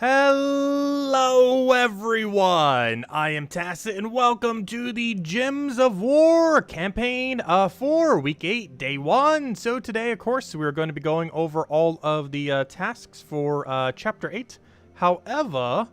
Hello everyone, I am Tacit and welcome to the Gems of War campaign for week 8, day 1. So today, of course, we're going to be going over all of the tasks for chapter 8. However,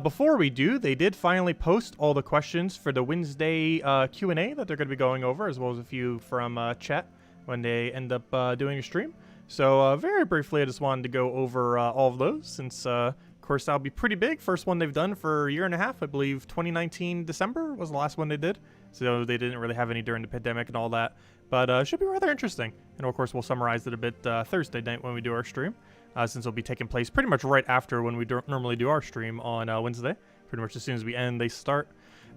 before we do, they did finally post all the questions for the Wednesday Q&A that they're going to be going over, as well as a few from chat when they end up doing a stream. So very briefly, I just wanted to go over all of those since of course, that'll be pretty big. First one they've done for a year and a half. I believe 2019 December was the last one they did. So they didn't really have any during the pandemic and all that. But it should be rather interesting. And of course, we'll summarize it a bit Thursday night when we do our stream. Since it'll be taking place pretty much right after when we normally do our stream on Wednesday. Pretty much as soon as we end, they start.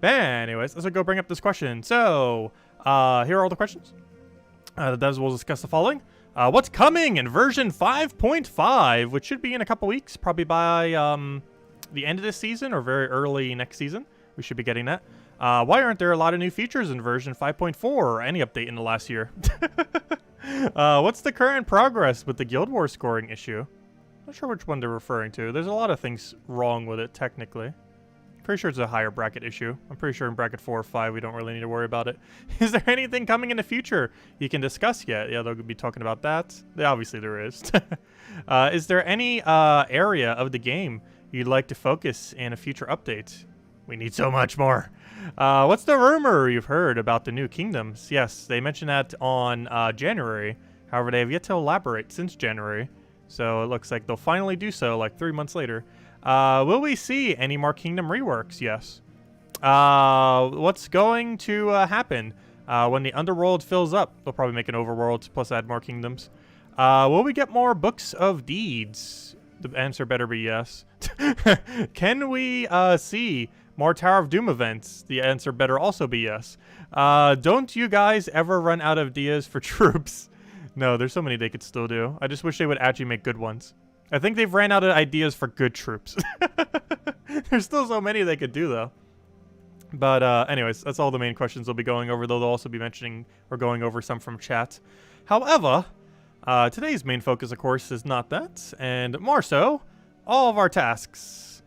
But anyways, let's go bring up this question. So, here are all the questions. The devs will discuss the following. What's coming in version 5.5, which should be in a couple weeks, probably by the end of this season or very early next season. We should be getting that. Why aren't there a lot of new features in version 5.4 or any update in the last year? What's the current progress with the Guild Wars scoring issue? Not sure which one they're referring to. There's a lot of things wrong with it, technically. Pretty sure it's a higher bracket issue. I'm pretty sure in bracket 4 or 5 we don't really need to worry about it. Is there anything coming in the future you can discuss yet? Yeah, they'll be talking about that. Yeah, obviously there is. Is there any area of the game you'd like to focus in a future update? We need so much more. What's the rumor you've heard about the new kingdoms? Yes, they mentioned that on January. However, they have yet to elaborate since January. So it looks like they'll finally do so like 3 months later. Will we see any more kingdom reworks? Yes. What's going to happen when the underworld fills up? They'll probably make an overworld plus add more kingdoms. Will we get more books of deeds? The answer better be yes. Can we see more Tower of Doom events? The answer better also be yes. Don't you guys ever run out of ideas for troops? No, there's so many they could still do. I just wish they would actually make good ones. I think they've ran out of ideas for good troops. There's still so many they could do, though. But anyways, that's all the main questions they'll be going over, though they'll also be mentioning or going over some from chat. However, today's main focus, of course, is not that, and more so, all of our tasks,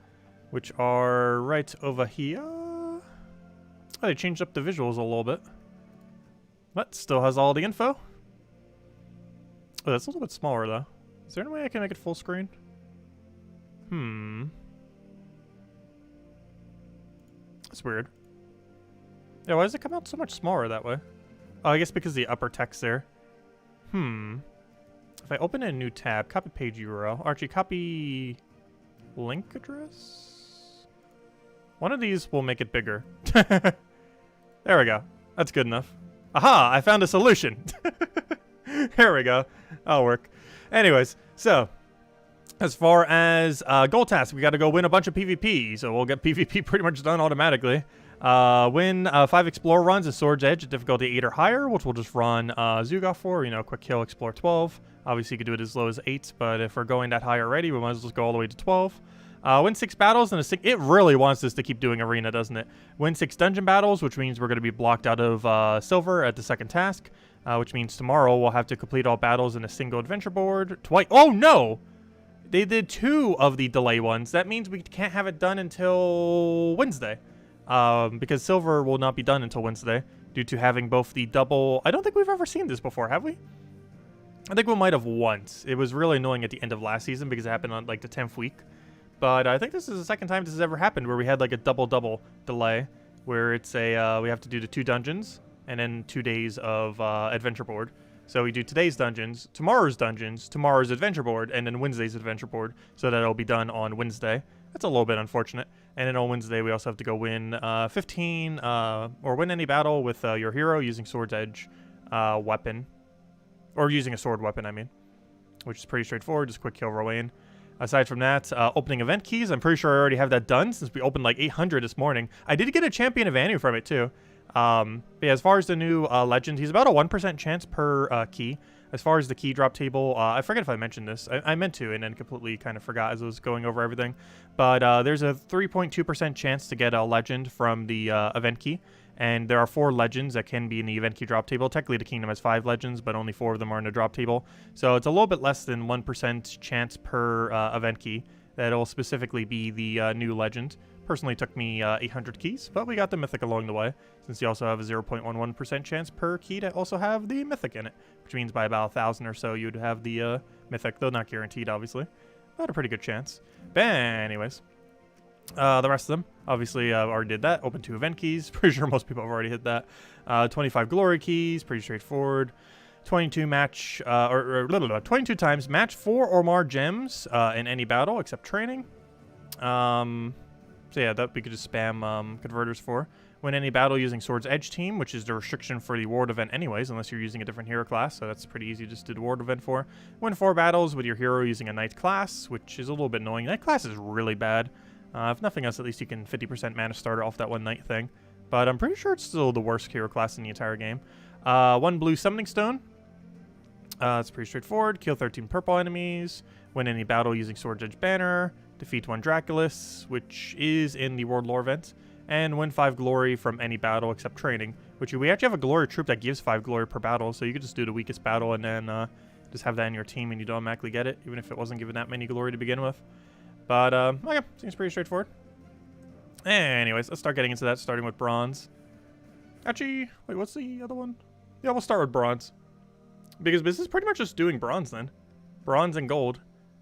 which are right over here. Oh, they changed up the visuals a little bit. But still has all the info. Oh, that's a little bit smaller, though. Is there any way I can make it full screen? That's weird. Yeah, why does it come out so much smaller that way? Oh, I guess because the upper text there. If I open a new tab, copy page URL. Archie, copy link address? One of these will make it bigger. There we go. That's good enough. Aha! I found a solution! There we go. That'll work. Anyways, so as far as goal tasks, we got to go win a bunch of PvP. So we'll get PvP pretty much done automatically. Win 5 Explore runs at Sword's Edge at difficulty 8 or higher, which we'll just run Zugaf for. You know, quick kill, Explore 12. Obviously, you could do it as low as 8, but if we're going that high already, we might as well just go all the way to 12. Win 6 battles and a 6. It really wants us to keep doing arena, doesn't it? Win 6 dungeon battles, which means we're going to be blocked out of silver at the second task. Which means tomorrow we'll have to complete all battles in a single adventure board. Twice. Oh, no! They did 2 of the delay ones. That means we can't have it done until Wednesday. Because silver will not be done until Wednesday due to having both the double... I don't think we've ever seen this before, have we? I think we might have once. It was really annoying at the end of last season because it happened on like the 10th week. But I think this is the second time this has ever happened where we had like a double delay where it's a we have to do the 2 dungeons and then 2 days of adventure board. So we do today's dungeons, tomorrow's adventure board, and then Wednesday's adventure board, so that it'll be done on Wednesday. That's a little bit unfortunate. And then on Wednesday, we also have to go win 15, or win any battle with your hero using Sword's Edge weapon. Or using a sword weapon, I mean. Which is pretty straightforward, just quick kill roll in. Aside from that, opening event keys, I'm pretty sure I already have that done since we opened like 800 this morning. I did get a Champion of Anu from it too. But yeah, as far as the new legend, he's about a 1% chance per key. As far as the key drop table, I forget if I mentioned this. I meant to and then completely kind of forgot as I was going over everything. But there's a 3.2% chance to get a legend from the event key. And there are 4 legends that can be in the event key drop table. Technically, the kingdom has 5 legends, but only 4 of them are in the drop table. So it's a little bit less than 1% chance per event key. That'll specifically be the new legend. Personally took me 800 keys, but we got the mythic along the way, since you also have a 0.11% chance per key to also have the mythic in it, which means by about 1,000 or so you'd have the mythic, though not guaranteed, obviously, but a pretty good chance. But anyways, the rest of them, obviously, already did that. Open 2 event keys. Pretty sure most people have already hit that. 25 glory keys. Pretty straightforward. 22 match, 22 times match 4 or more gems in any battle except training. So yeah, that we could just spam converters for. Win any battle using Sword's Edge team, which is the restriction for the Ward event anyways, unless you're using a different hero class, so that's pretty easy just to do the Ward event for. Win 4 battles with your hero using a Knight class, which is a little bit annoying. Knight class is really bad. If nothing else, at least you can 50% mana starter off that one Knight thing. But I'm pretty sure it's still the worst hero class in the entire game. 1 blue Summoning Stone. It's pretty straightforward. Kill 13 purple enemies. Win any battle using Sword's Edge banner. Defeat 1 Draculus, which is in the World Lore event. And win 5 glory from any battle except training. Which we actually have a glory troop that gives 5 glory per battle, so you could just do the weakest battle and then just have that in your team and you'd automatically get it, even if it wasn't given that many glory to begin with. But, okay, seems pretty straightforward. Anyways, let's start getting into that, starting with bronze. Actually, wait, what's the other one? Yeah, we'll start with bronze. Because this is pretty much just doing bronze then. Bronze and gold.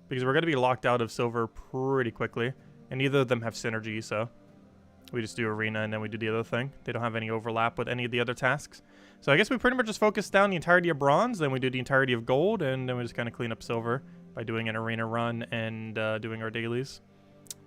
Because we're going to be locked out of silver pretty quickly. And neither of them have synergy, so we just do arena and then we do the other thing. They don't have any overlap with any of the other tasks. So I guess we pretty much just focus down the entirety of bronze, then we do the entirety of gold, and then we just kind of clean up silver by doing an arena run and doing our dailies.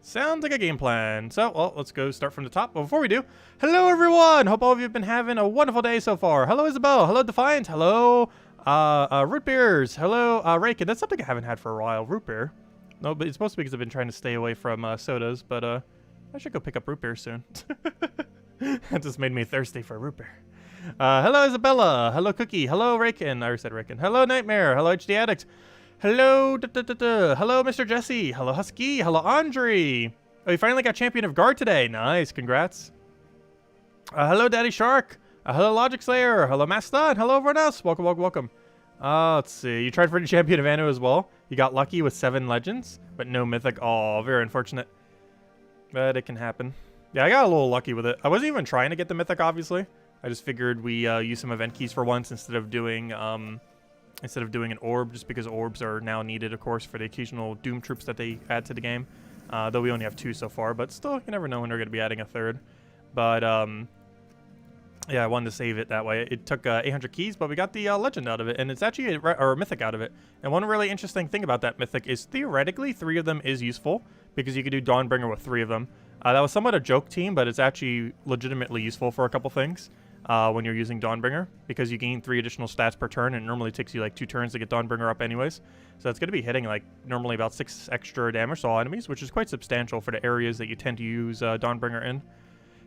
Sounds like a game plan. So, well, let's go start from the top. But before we do, hello everyone! Hope all of you have been having a wonderful day so far. Hello Isabel, hello Defiant, hello root beers, hello Rake. That's something I haven't had for a while, root beer. No, but it's supposed to be because I've been trying to stay away from sodas, but I should go pick up root beer soon. That just made me thirsty for root beer. Hello Isabella, hello Cookie, hello Raken, I already said Raken. Hello Nightmare, hello HD Addict. Hello, hello, Mr. Jesse. Hello, Husky. Hello, Andre. Oh, you finally got Champion of Guard today. Nice, congrats. Hello, Daddy Shark. Hello, Logic Slayer. Hello, Master. And hello, everyone else. Welcome, welcome, welcome. Let's see. You tried for the Champion of Anno as well. You got lucky with 7 legends, but no mythic. Oh, very unfortunate. But it can happen. Yeah, I got a little lucky with it. I wasn't even trying to get the mythic, obviously. I just figured we use some event keys for once instead of doing an orb, just because orbs are now needed, of course, for the occasional Doom troops that they add to the game. Though we only have 2 so far, but still, you never know when they're going to be adding a 3rd. But, yeah, I wanted to save it that way. It took 800 keys, but we got the legend out of it, and it's actually a mythic out of it. And one really interesting thing about that mythic is theoretically 3 of them is useful, because you could do Dawnbringer with 3 of them. That was somewhat a joke team, but it's actually legitimately useful for a couple things. When you're using Dawnbringer, because you gain 3 additional stats per turn, and it normally takes you like 2 turns to get Dawnbringer up anyways. So it's going to be hitting like normally about 6 extra damage to all enemies, which is quite substantial for the areas that you tend to use Dawnbringer in.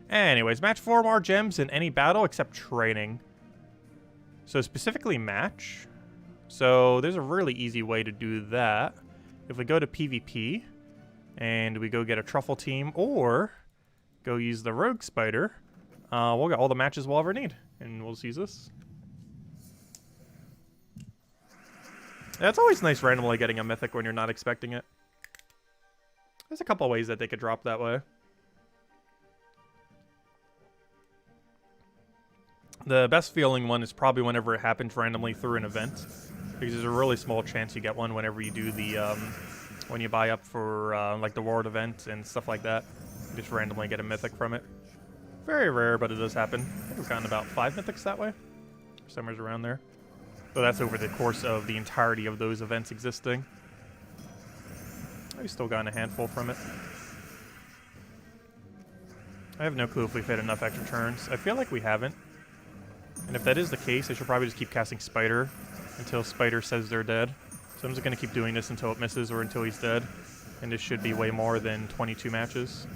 Anyways, match 4 more gems in any battle except training. So specifically match. So there's a really easy way to do that. If we go to PvP, and we go get a Truffle team, or go use the Rogue Spider, we'll get all the matches we'll ever need, and we'll just use this. Yeah, it's always nice randomly getting a mythic when you're not expecting it. There's a couple ways that they could drop that way. The best feeling one is probably whenever it happens randomly through an event, because there's a really small chance you get one whenever you do the, when you buy up for, like the World event and stuff like that. You just randomly get a mythic from it. Very rare, but it does happen. I think we've gotten about 5 mythics that way. Somewhere around there. So that's over the course of the entirety of those events existing. We've still gotten a handful from it. I have no clue if we've hit enough extra turns. I feel like we haven't. And if that is the case, I should probably just keep casting Spider until Spider says they're dead. So I'm just going to keep doing this until it misses or until he's dead. And this should be way more than 22 matches.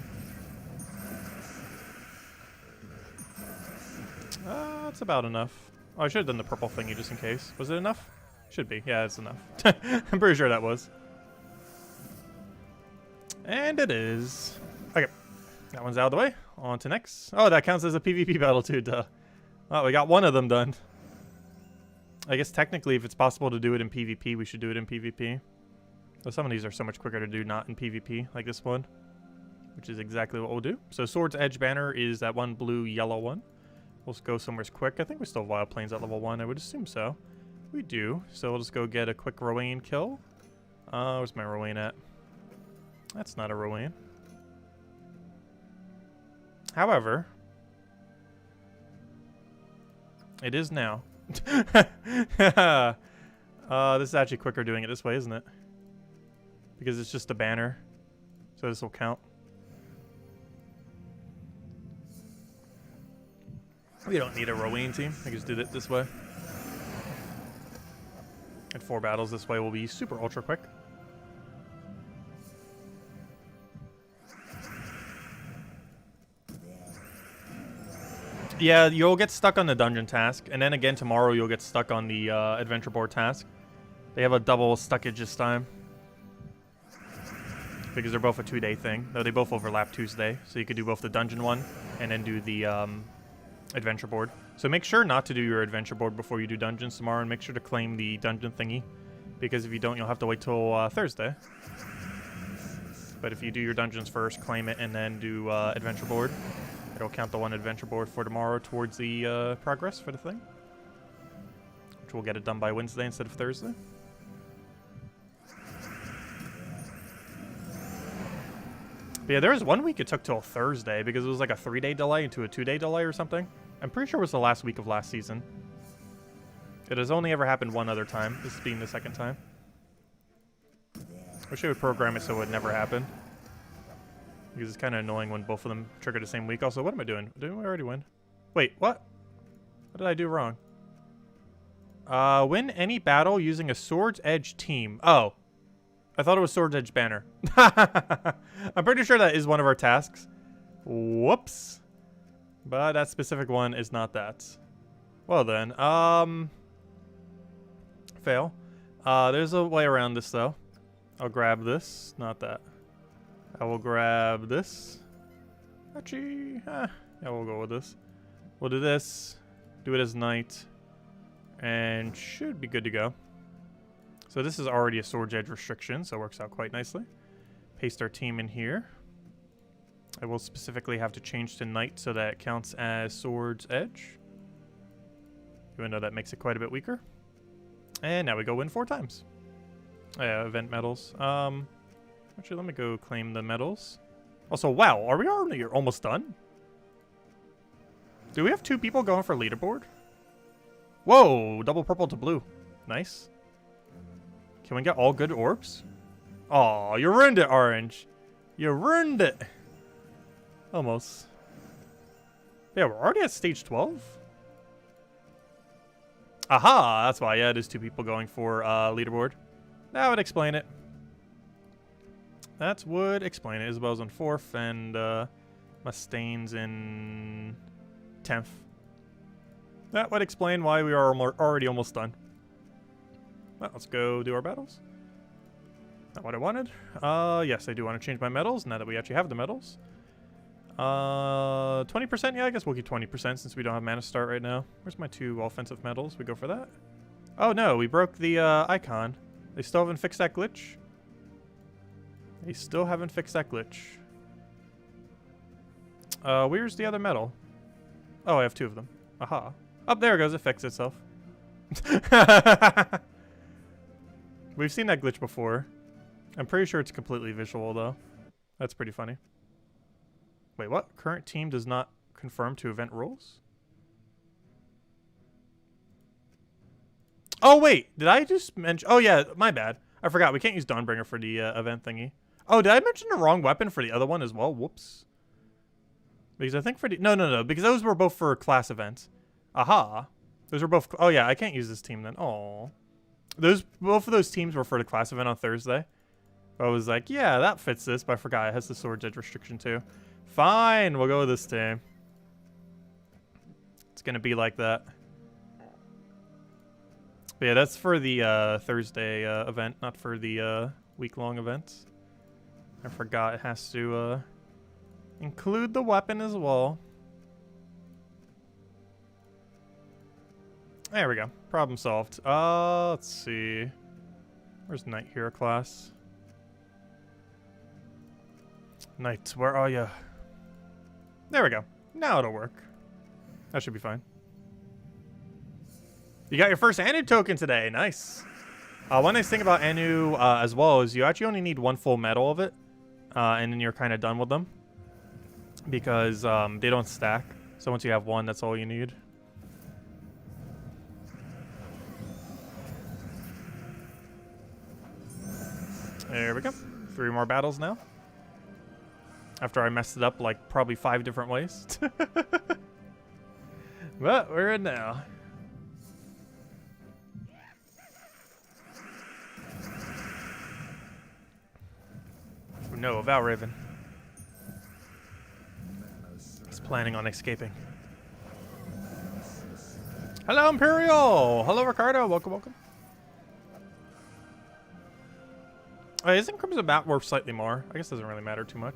That's about enough. Oh, I should have done the purple thingy just in case. Was it enough? Should be. Yeah, it's enough. I'm pretty sure that was. And it is. Okay. That one's out of the way. On to next. Oh, that counts as a PvP battle too, duh. Oh, we got one of them done. I guess technically if it's possible to do it in PvP, we should do it in PvP. So some of these are so much quicker to do not in PvP, like this one, which is exactly what we'll do. So Sword's Edge banner is that one blue yellow one. We'll just go somewhere quick. I think we still have Wild Plains at level 1. I would assume so. We do. So we'll just go get a quick Rowan kill. Where's my Rowan at? That's not a Rowan. However, it is now. This is actually quicker doing it this way, isn't it? Because it's just a banner. So this will count. We don't need a Rowan team. I just did it this way. And 4 battles this way will be super ultra quick. Yeah, you'll get stuck on the dungeon task, and then again tomorrow you'll get stuck on the adventure board task. They have a double stuckage this time. Because they're both a 2-day thing. Though they both overlap Tuesday, so you could do both the dungeon one and then do the adventure board. So make sure not to do your adventure board before you do dungeons tomorrow, and make sure to claim the dungeon thingy. Because if you don't, you'll have to wait till Thursday. But if you do your dungeons first, claim it, and then do adventure board, it'll count the 1 adventure board for tomorrow towards the progress for the thing. Which we'll get it done by Wednesday instead of Thursday. But yeah, there was 1 week it took till Thursday because it was like a 3-day delay into a 2-day delay or something. I'm pretty sure it was the last week of last season. It has only ever happened 1 other time, this being the 2nd time. Wish I would program it so it would never happen. Because it's kind of annoying when both of them trigger the same week. Also, what am I doing? Didn't we already win? Wait, what? What did I do wrong? Win any battle using a Sword's Edge team. Oh. I thought it was Sword's Edge banner. I'm pretty sure that is one of our tasks. Whoops. But that specific one is not that. Well then, fail. There's a way around this though. I'll grab this, not that. I will grab this. Actually, yeah, we'll go with this. We'll do this, do it as night, and should be good to go. So this is already a Sword's Edge restriction, so it works out quite nicely. Paste our team in here. I will specifically have to change to night so that it counts as Sword's Edge. Even though that makes it quite a bit weaker. And now we go win 4 times. Yeah, event medals. Actually, let me go claim the medals. Also, wow, are we already almost done? Do we have 2 people going for leaderboard? Whoa, double purple to blue. Nice. Can we get all good orbs? Aw, you ruined it, Orange. You ruined it. Almost. Yeah, we're already at stage 12. Aha, that's why. Yeah, it is 2 people going for leaderboard. That would explain it. That would explain it. Isabel's on 4th, and Mustaine's in 10th. That would explain why we are already almost done. Well, let's go do our battles. Not what I wanted. Yes, I do want to change my medals now that we actually have the medals. 20%? Yeah, I guess we'll keep 20% since we don't have mana start right now. Where's my 2 offensive medals? We go for that. Oh no, we broke the icon. They still haven't fixed that glitch. They still haven't fixed that glitch. Where's the other medal? Oh, I have 2 of them. Aha. Up there it goes. It fixed itself. We've seen that glitch before. I'm pretty sure it's completely visual, though. That's pretty funny. Wait, what? Current team does not conform to event rules? Oh, wait. Did I just mention... Oh, yeah. My bad. I forgot. We can't use Dawnbringer for the event thingy. Oh, did I mention the wrong weapon for the other one as well? Whoops. Because I think for the... No. Because those were both for class events. Aha. Those were both... Oh, yeah. I can't use this team then. Oh. Both of those teams were for the class event on Thursday. I was like, yeah, that fits this, but I forgot it has the Sword's Edge restriction too. Fine, we'll go with this team. It's gonna be like that. But yeah, that's for the Thursday event, not for the week-long event. I forgot it has to include the weapon as well. There we go. Problem solved. Let's see. Where's Knight Hero class? Knight, where are you? There we go. Now it'll work. That should be fine. You got your first Anu token today. Nice. One nice thing about Anu as well is you actually only need one full medal of it. And then you're kind of done with them. Because they don't stack. So once you have one, that's all you need. There we go. 3 more battles now. After I messed it up like probably 5 different ways. But we're in now. No, Valraven. He's planning on escaping. Hello, Imperial! Hello, Ricardo. Welcome, welcome. Isn't Crimson Bat worth slightly more? I guess it doesn't really matter too much.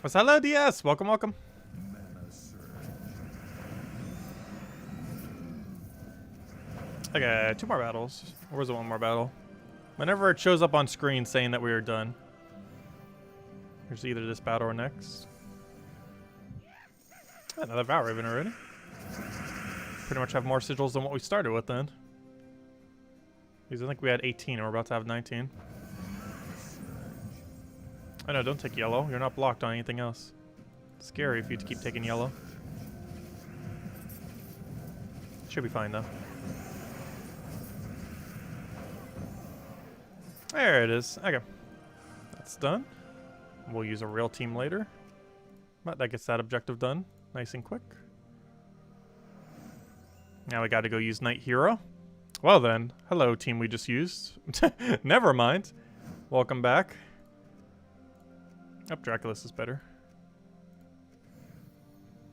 What's hello, DS? Welcome, welcome. Okay, 2 more battles. Or was it 1 more battle? Whenever it shows up on screen saying that we are done. There's either this battle or next. Another Valraven already. Pretty much have more sigils than what we started with then. Because I think we had 18 and we're about to have 19. Oh no, don't take yellow. You're not blocked on anything else. It's scary if you keep taking yellow. Should be fine though. There it is. Okay. That's done. We'll use a real team later. But that gets that objective done. Nice and quick. Now we gotta go use Knight Hero. Well then, hello team we just used. Never mind. Welcome back. Oh, Draculus is better.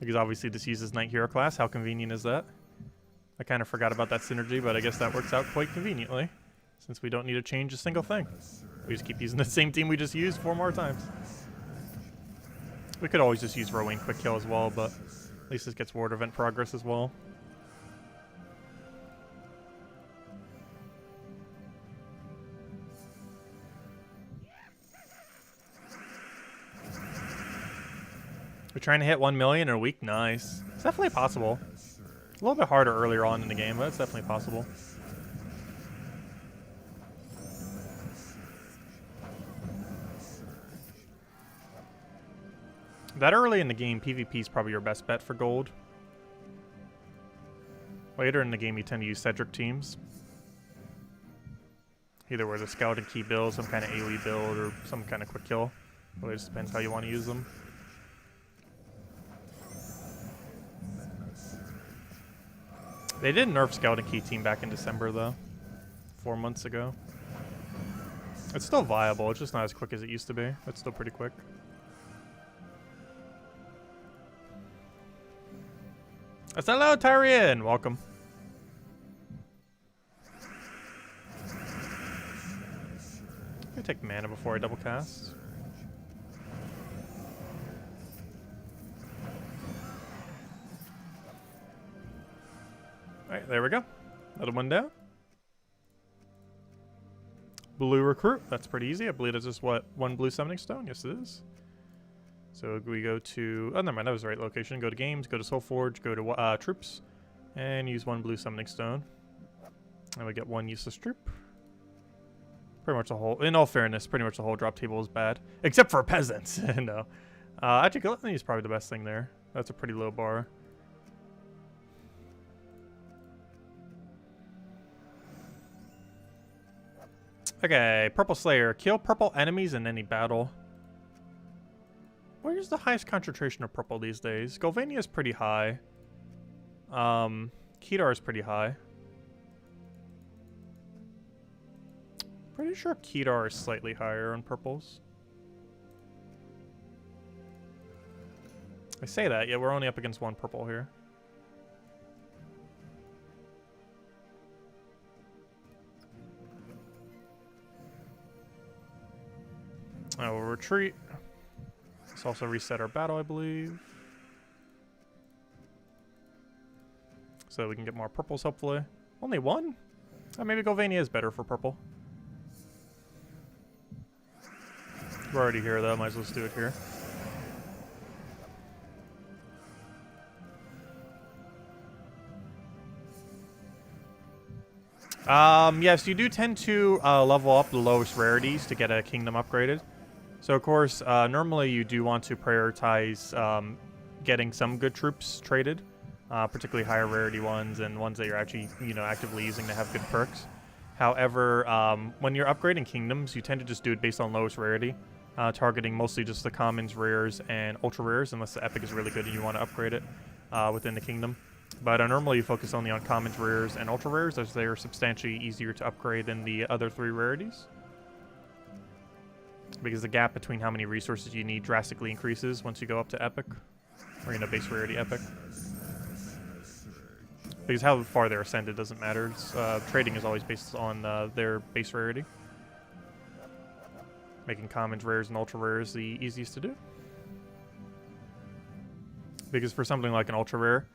Because obviously this uses Knight Hero class. How convenient is that? I kind of forgot about that synergy, but I guess that works out quite conveniently. Since we don't need to change a single thing. We just keep using the same team we just used 4 more times. We could always just use Rowan Quick Kill as well, but at least this gets ward event progress as well. We're trying to hit 1 million in a week? Nice. It's definitely possible. A little bit harder earlier on in the game, but it's definitely possible. That early in the game, PvP is probably your best bet for gold. Later in the game, you tend to use Cedric teams. Either with a Scouting Key build, some kind of AoE build, or some kind of quick kill. Well, it just depends how you want to use them. They did nerf Scouting Key team back in December, though. 4 months ago. It's still viable, it's just not as quick as it used to be. It's still pretty quick. Hello, Tyrian! Welcome. I'm gonna take mana before I double cast. Alright, there we go. Another one down. Blue recruit. That's pretty easy. I believe it's just what? 1 blue summoning stone? Yes, it is. So we go to... Oh, never mind. That was the right location. Go to games, go to Soulforge, go to troops, and use 1 blue summoning stone. And we get 1 useless troop. Pretty much the whole... In all fairness, pretty much the whole drop table is bad. Except for peasants. No. Actually, Gluttony is probably the best thing there. That's a pretty low bar. Okay, Purple Slayer. Kill purple enemies in any battle. Where's the highest concentration of purple these days? Golvania is pretty high. Kedar is pretty high. Pretty sure Kedar is slightly higher on purples. I say that, yet we're only up against 1 purple here. I will retreat. Let's also reset our battle, I believe. So we can get more purples, hopefully. Only 1? Oh, maybe Golvania is better for purple. We're already here, though. Might as well just do it here. Yes, you do tend to level up the lowest rarities to get a kingdom upgraded. So, of course, normally you do want to prioritize getting some good troops traded, particularly higher rarity ones and ones that you're actually, you know, actively using to have good perks. However, when you're upgrading kingdoms, you tend to just do it based on lowest rarity, targeting mostly just the commons, rares, and ultra rares, unless the epic is really good and you want to upgrade it within the kingdom. But normally you focus only on commons, rares, and ultra rares, as they are substantially easier to upgrade than the other 3 rarities. Because the gap between how many resources you need drastically increases once you go up to epic, or, you know, base rarity epic. Because how far they're ascended doesn't matter. Trading is always based on their base rarity. Making commons, rares, and ultra rares the easiest to do. Because for something like an ultra rare,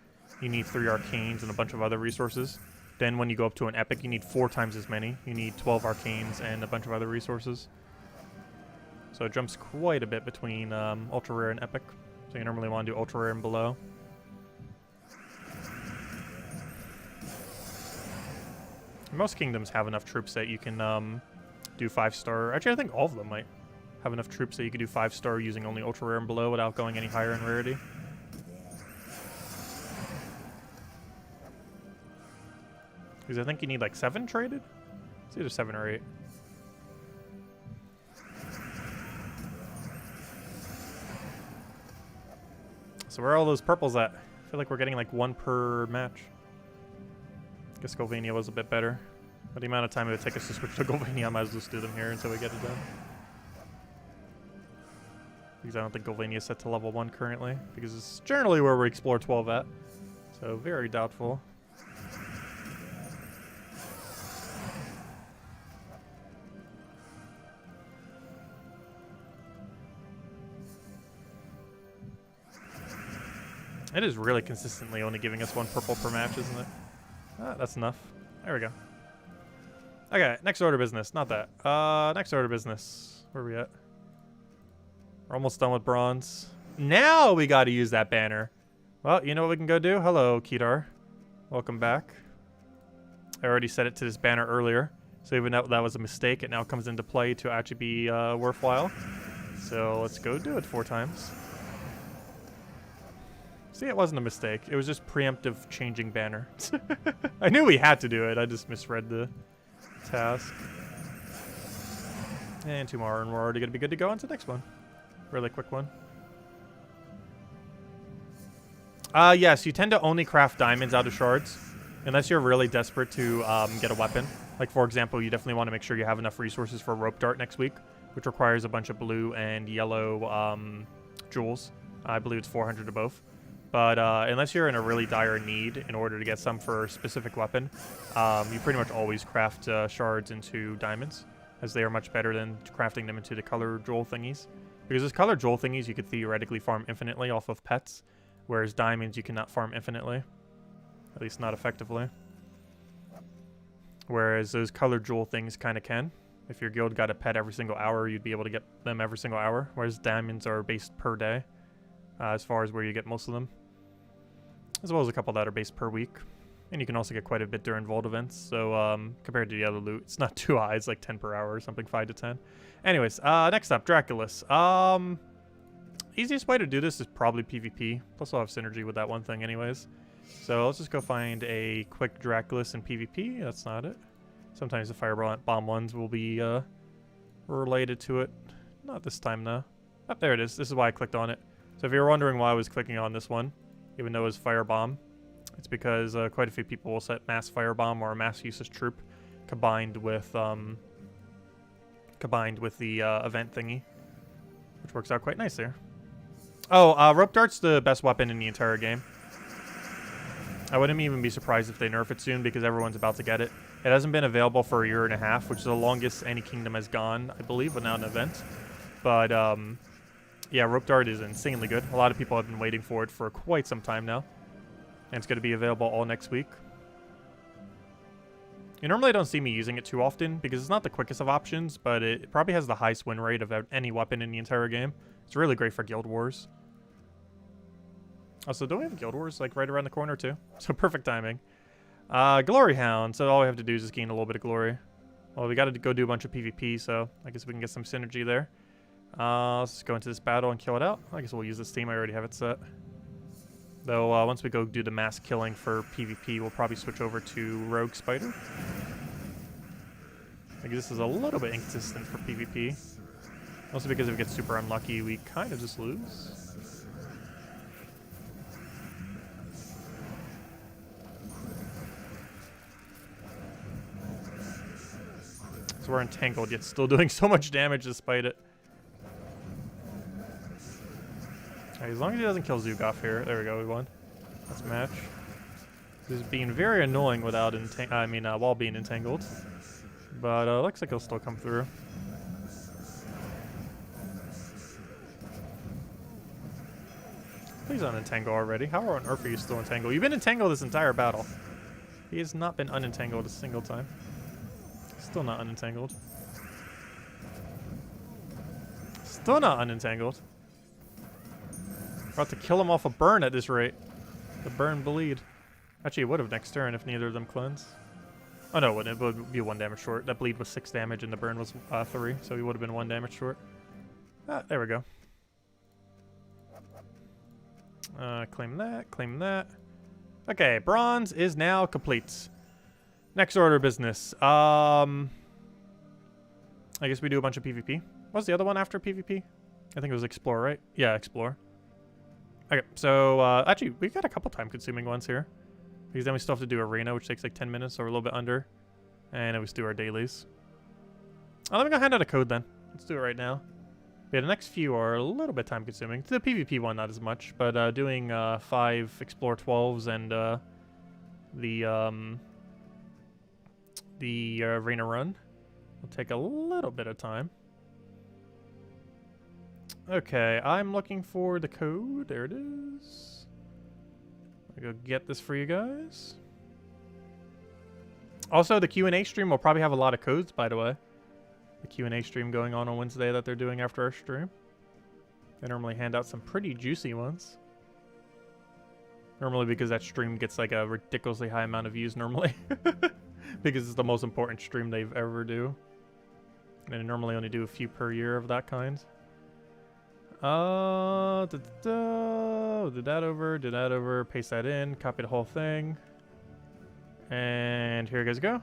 you need 3 arcanes and a bunch of other resources. Then when you go up to an epic, you need 4 times as many. You need 12 arcanes and a bunch of other resources. So it jumps quite a bit between ultra rare and epic. So you normally want to do ultra rare and below. Most kingdoms have enough troops that you can do 5-star. Actually, I think all of them might have enough troops that you could do 5-star using only ultra rare and below without going any higher in rarity. Because I think you need like 7 traded? It's either 7 or 8. So where are all those purples at? I feel like we're getting like 1 per match. I guess Golvania was a bit better. But the amount of time it would take us to switch to Golvania, I might as well just do them here until we get it done. Because I don't think Golvania is set to level 1 currently. Because it's generally where we explore 12 at. So very doubtful. It is really consistently only giving us 1 purple per match, isn't it? Ah, that's enough. There we go. Okay, next order of business. Not that. Next order of business. Where are we at? We're almost done with bronze. Now we got to use that banner. Well, you know what we can go do? Hello, Kedar. Welcome back. I already set it to this banner earlier. So even though that was a mistake, it now comes into play to actually be worthwhile. So let's go do it 4 times. See, it wasn't a mistake. It was just preemptive changing banner. I knew we had to do it. I just misread the task. And tomorrow, and we're already going to be good to go on to the next one. Really quick one. Yes, you tend to only craft diamonds out of shards. Unless you're really desperate to get a weapon. Like, for example, you definitely want to make sure you have enough resources for rope dart next week, which requires a bunch of blue and yellow jewels. I believe it's 400 of both. But unless you're in a really dire need in order to get some for a specific weapon, you pretty much always craft shards into diamonds, as they are much better than crafting them into the color jewel thingies. Because as color jewel thingies, you could theoretically farm infinitely off of pets, whereas diamonds you cannot farm infinitely, at least not effectively. Whereas those color jewel things kind of can. If your guild got a pet every single hour, you'd be able to get them every single hour, whereas diamonds are based per day, as far as where you get most of them. As well as a couple that are based per week. And you can also get quite a bit during Vault events. So compared to the other loot, it's not too high. It's like 10 per hour or something, 5 to 10. Anyways, next up, Draculus. Easiest way to do this is probably PvP. Plus I'll have synergy with that one thing anyways. So let's just go find a quick Draculus in PvP. That's not it. Sometimes the firebomb ones will be related to it. Not this time though. Oh, there it is. This is why I clicked on it. So if you're wondering why I was clicking on this one, even though it was firebomb, it's because quite a few people will set mass firebomb or a mass useless troop combined with the event thingy, which works out quite nice there. Oh, rope dart's the best weapon in the entire game. I wouldn't even be surprised if they nerf it soon because everyone's about to get it. It hasn't been available for a year and a half, which is the longest any kingdom has gone, I believe, without an event. But yeah, rope dart is insanely good. A lot of people have been waiting for it for quite some time now. And it's going to be available all next week. You normally don't see me using it too often because it's not the quickest of options, but it probably has the highest win rate of any weapon in the entire game. It's really great for Guild Wars. Also, don't we have Guild Wars like right around the corner too? So perfect timing. Glory Hound. So all we have to do is just gain a little bit of glory. Well, we got to go do a bunch of PvP, so I guess we can get some synergy there. Let's just go into this battle and kill it out. I guess we'll use this team. I already have it set. Though once we go do the mass killing for PvP, we'll probably switch over to Rogue Spider. I think this is a little bit inconsistent for PvP. Also because if we get super unlucky, we kind of just lose. So we're entangled, yet still doing so much damage despite it. Right, as long as he doesn't kill Zugoff here. There we go, we won. That's a match. This is being very annoying without while being entangled. But looks like he'll still come through. Please unentangle already. How on earth are you still entangled? You've been entangled this entire battle. He has not been unentangled a single time. Still not unentangled. Still not unentangled. About to kill him off a burn at this rate. The burn bleed. Actually, it would have next turn if neither of them cleanse. Oh no, it wouldn't. It would be 1 damage short. That bleed was 6 damage and the burn was 3, so he would have been 1 damage short. There we go. Claim that, claim that. Okay, bronze is now complete. Next order of business. I guess we do a bunch of PvP. What's the other one after PvP? I think it was Explore, right? Yeah, Explore. Okay, so actually, we've got a couple time-consuming ones here. Because then we still have to do Arena, which takes like 10 minutes or a little bit under. And then we just do our dailies. Oh, let me go hand out a code then. Let's do it right now. Yeah, the next few are a little bit time-consuming. The PvP one, not as much. But doing 5 Explore 12s and the Arena run will take a little bit of time. Okay, I'm looking for the code. There it is. I'll go get this for you guys. Also, the Q&A stream will probably have a lot of codes, by the way. The Q&A stream going on Wednesday that they're doing after our stream. They normally hand out some pretty juicy ones. Normally because that stream gets like a ridiculously high amount of views normally. Because it's the most important stream they've ever do. And they normally only do a few per year of that kind. Did that over, paste that in, copy the whole thing. And here you guys go.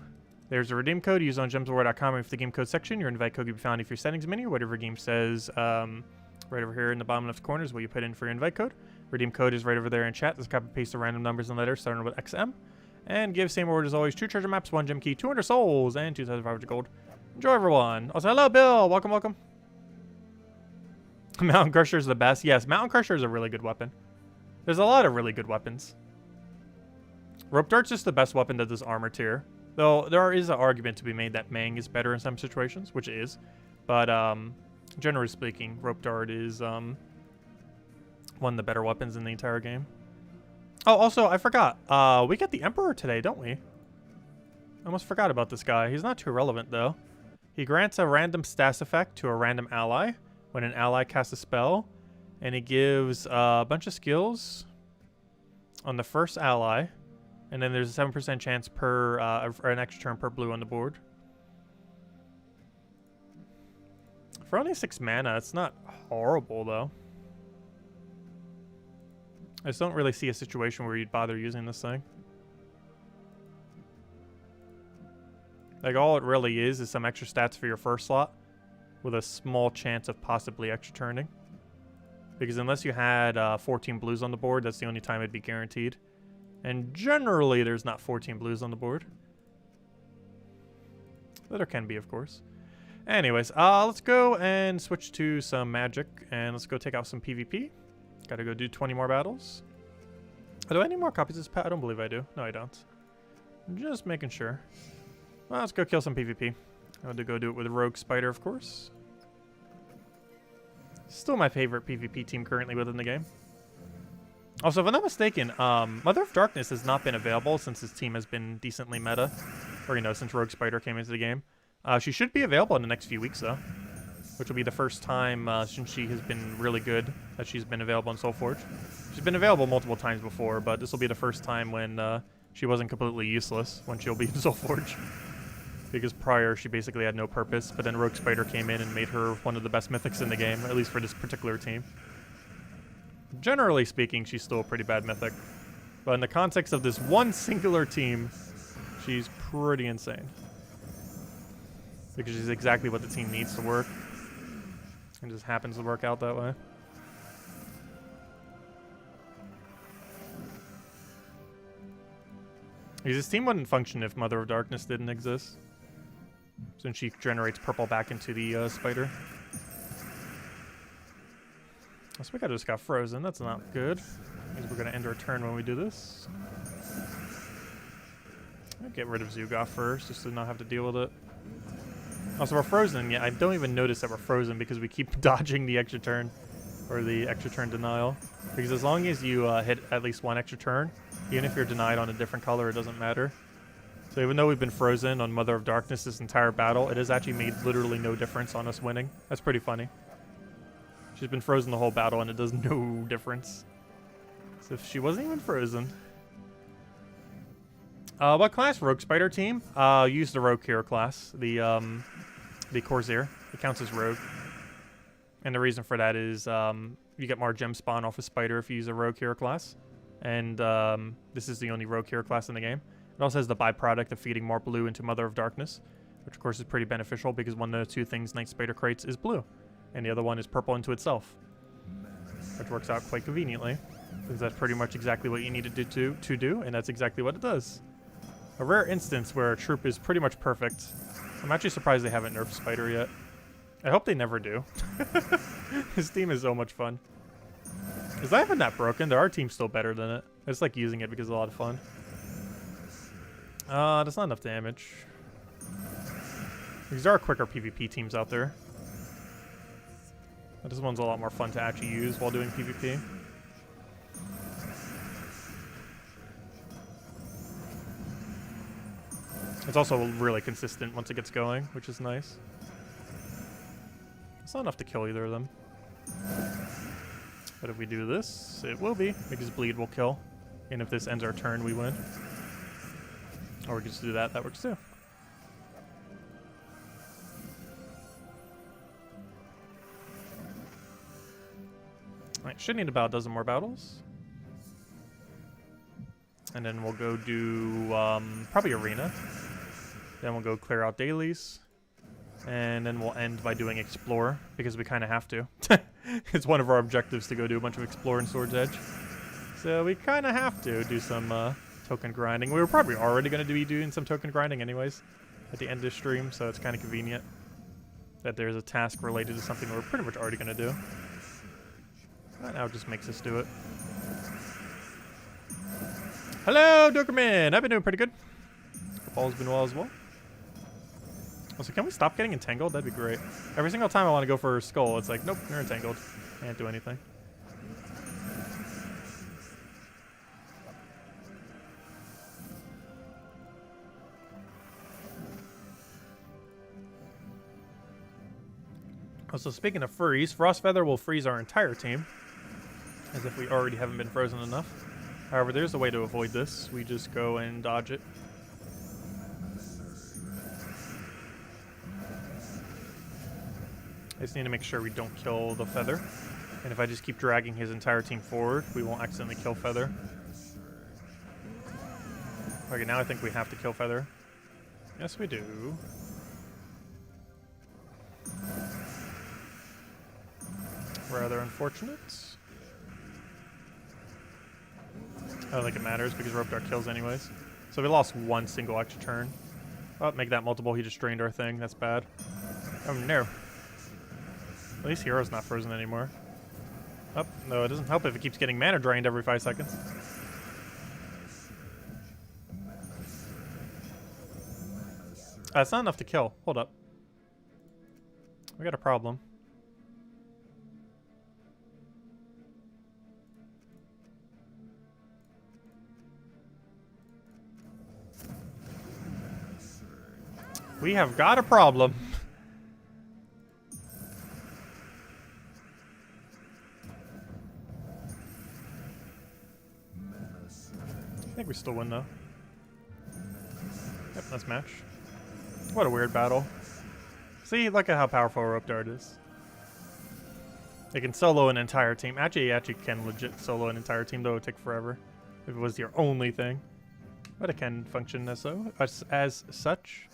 There's a redeem code. Use on gemswar.com or for the game code section. Your invite code can be found if your settings menu, whatever your game says, right over here in the bottom left corner is what you put in for your invite code. Redeem code is right over there in chat. Just copy paste the random numbers and letters starting with XM. And give same order as always. 2 treasure maps, 1 gem key, 200 souls, and 2,500 gold. Enjoy, everyone. Also, hello, Bill. Welcome, welcome. Mountain Crusher is the best. Yes, Mountain Crusher is a really good weapon. There's a lot of really good weapons. Rope Dart's just the best weapon that does armor tier. Though there is an argument to be made that Mang is better in some situations, which it is. But generally speaking, Rope Dart is one of the better weapons in the entire game. Oh, also, I forgot. We get the Emperor today, don't we? I almost forgot about this guy. He's not too relevant, though. He grants a random stats effect to a random ally when an ally casts a spell. And he gives a bunch of skills on the first ally. And then there's a 7% chance per for an extra turn per blue on the board. For only 6 mana, it's not horrible, though. I just don't really see a situation where you'd bother using this thing. Like, all it really is some extra stats for your first slot with a small chance of possibly extra turning. Because unless you had 14 blues on the board, that's the only time it'd be guaranteed. And generally, there's not 14 blues on the board. But there can be, of course. Anyways, let's go and switch to some magic. And let's go take out some PvP. Gotta go do 20 more battles. Do I need more copies of this pet? I don't believe I do. No, I don't. I'm just making sure. Well, let's go kill some PvP. I want to go do it with Rogue Spider, of course. Still my favorite PvP team currently within the game. Also, if I'm not mistaken, Mother of Darkness has not been available since his team has been decently meta. Or, you know, since Rogue Spider came into the game. She should be available in the next few weeks, though. Which will be the first time since she has been really good that she's been available in SoulForge. She's been available multiple times before, but this will be the first time when she wasn't completely useless when she'll be in SoulForge. Because prior, she basically had no purpose, but then Rogue Spider came in and made her one of the best mythics in the game, at least for this particular team. Generally speaking, she's still a pretty bad mythic. But in the context of this one singular team, she's pretty insane. Because she's exactly what the team needs to work. It just happens to work out that way. Because this team wouldn't function if Mother of Darkness didn't exist. Since she generates purple back into the spider. So we just got frozen. That's not good. Means we're going to end our turn when we do this. I'll get rid of Zugoff first, just to not have to deal with it. Also, we're frozen. Yeah, I don't even notice that we're frozen because we keep dodging the extra turn. Or the extra turn denial. Because as long as you hit at least one extra turn, even if you're denied on a different color, it doesn't matter. So even though we've been frozen on Mother of Darkness this entire battle, it has actually made literally no difference on us winning. That's pretty funny. She's been frozen the whole battle and it does no difference. As if she wasn't even frozen. What class? Rogue Spider team? Use the Rogue Hero class. The Corsair. It counts as Rogue. And the reason for that is you get more gem spawn off of Spider if you use a Rogue Hero class. And this is the only Rogue Hero class in the game. It also has the byproduct of feeding more blue into Mother of Darkness, which of course is pretty beneficial because one of the two things Night Spider creates is blue, and the other one is purple into itself, which works out quite conveniently, because that's pretty much exactly what you needed to do, and that's exactly what it does. A rare instance where a troop is pretty much perfect. I'm actually surprised they haven't nerfed Spider yet. I hope they never do. His team is so much fun. Is that even that broken? Our team's still better than it. I just like using it because it's a lot of fun. That's not enough damage. Because there are quicker PvP teams out there. But this one's a lot more fun to actually use while doing PvP. It's also really consistent once it gets going, which is nice. It's not enough to kill either of them. But if we do this, it will be, because bleed will kill. And if this ends our turn, we win. Or we can just do that, that works too. Alright, should need about a dozen more battles. And then we'll go do probably Arena. Then we'll go clear out dailies. And then we'll end by doing Explore, because we kind of have to. It's one of our objectives to go do a bunch of Explore in Sword's Edge. So we kind of have to do some token grinding. We were probably already going to be doing some token grinding anyways at the end of this stream, so it's kind of convenient that there's a task related to something we're pretty much already going to do. That now just makes us do it. Hello, Dokerman! I've been doing pretty good. Hope all's been well as well. Also, can we stop getting entangled? That'd be great. Every single time I want to go for a skull, it's like, nope, you're entangled. Can't do anything. Also, speaking of furries, Frostfeather will freeze our entire team, as if we already haven't been frozen enough. However, there's a way to avoid this. We just go and dodge it. I just need to make sure we don't kill the Feather. And if I just keep dragging his entire team forward, we won't accidentally kill Feather. Okay, now I think we have to kill Feather. Yes, we do. Rather unfortunate. I don't think it matters because Rope Dart kills anyways. So we lost one single extra turn. Oh, make that multiple. He just drained our thing. That's bad. Oh no. At least Hero's not frozen anymore. Oh, no, it doesn't help if it keeps getting mana drained every 5 seconds. That's not enough to kill. Hold up. We got a problem. We have got a problem. I think we still win though. Yep, that's match. What a weird battle. See, look at how powerful Rope Dart is. It can solo an entire team. Actually, you actually can legit solo an entire team, though it would take forever if it was your only thing. But it can function as such.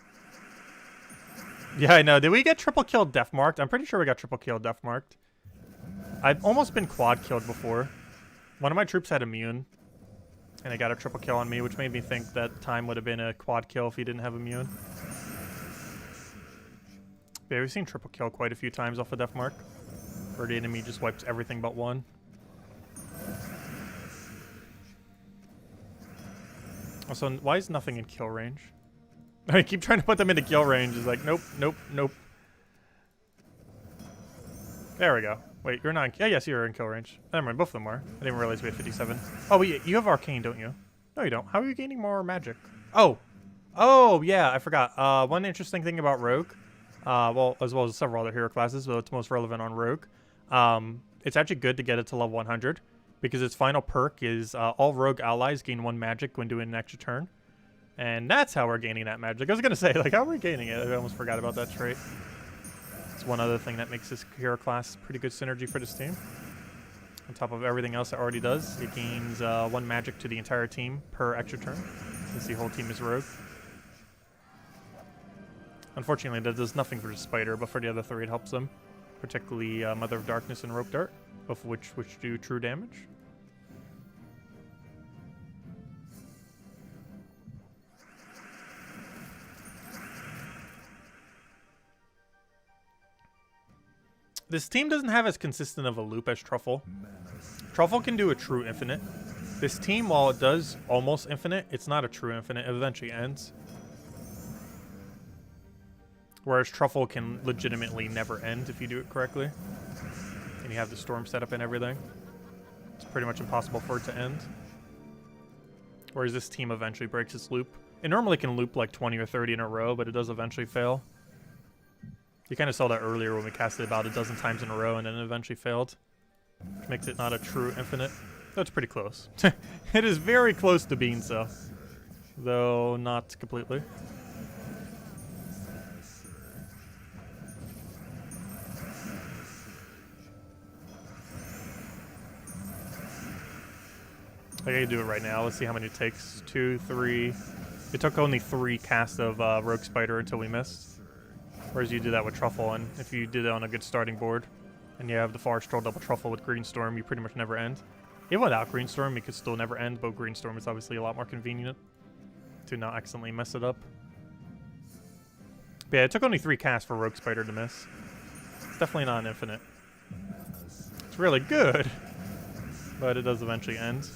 Yeah, I know. Did we get triple kill def marked? I'm pretty sure we got triple kill def marked. I've almost been quad killed before. One of my troops had immune, and they got a triple kill on me, which made me think that time would have been a quad kill if he didn't have immune. Yeah, we've seen triple kill quite a few times off of def mark, where the enemy just wipes everything but one. Also, why is nothing in kill range? I keep trying to put them into kill range. It's like, nope, nope, nope. There we go. Wait, you're not in... Yeah, yes, you're in kill range. Never mind, both of them are. I didn't realize we had 57. Oh, wait, you have arcane, don't you? No, you don't. How are you gaining more magic? Oh. Oh, yeah, I forgot. One interesting thing about Rogue, well, as well as several other hero classes, but it's most relevant on Rogue. It's actually good to get it to level 100, because its final perk is all Rogue allies gain 1 magic when doing an extra turn. And that's how we're gaining that magic. I was going to say, like, how are we gaining it? I almost forgot about that trait. It's one other thing that makes this hero class pretty good synergy for this team. On top of everything else it already does, it gains 1 magic to the entire team per extra turn, since the whole team is Rogue. Unfortunately, that does nothing for the Spider, but for the other 3 it helps them. Particularly Mother of Darkness and Rope Dart, both of which do true damage. This team doesn't have as consistent of a loop as Truffle. Truffle can do a true infinite. This team, while it does almost infinite, it's not a true infinite. It eventually ends. Whereas Truffle can legitimately never end if you do it correctly. And you have the storm set up and everything. It's pretty much impossible for it to end. Whereas this team eventually breaks its loop. It normally can loop like 20 or 30 in a row, but it does eventually fail. You kind of saw that earlier when we cast it about a dozen times in a row and then it eventually failed. Which makes it not a true infinite. That's pretty close. It is very close to being so. Though not completely. I gotta do it right now. Let's see how many it takes. 2, 3. It took only 3 casts of Rogue Spider until we missed. Whereas you do that with Truffle, and if you did it on a good starting board, and you have the Forest Troll double Truffle with Greenstorm, you pretty much never end. Even without Greenstorm, you could still never end, but Greenstorm is obviously a lot more convenient to not accidentally mess it up. But yeah, it took only 3 casts for Rogue Spider to miss. It's definitely not an infinite. It's really good, but it does eventually end.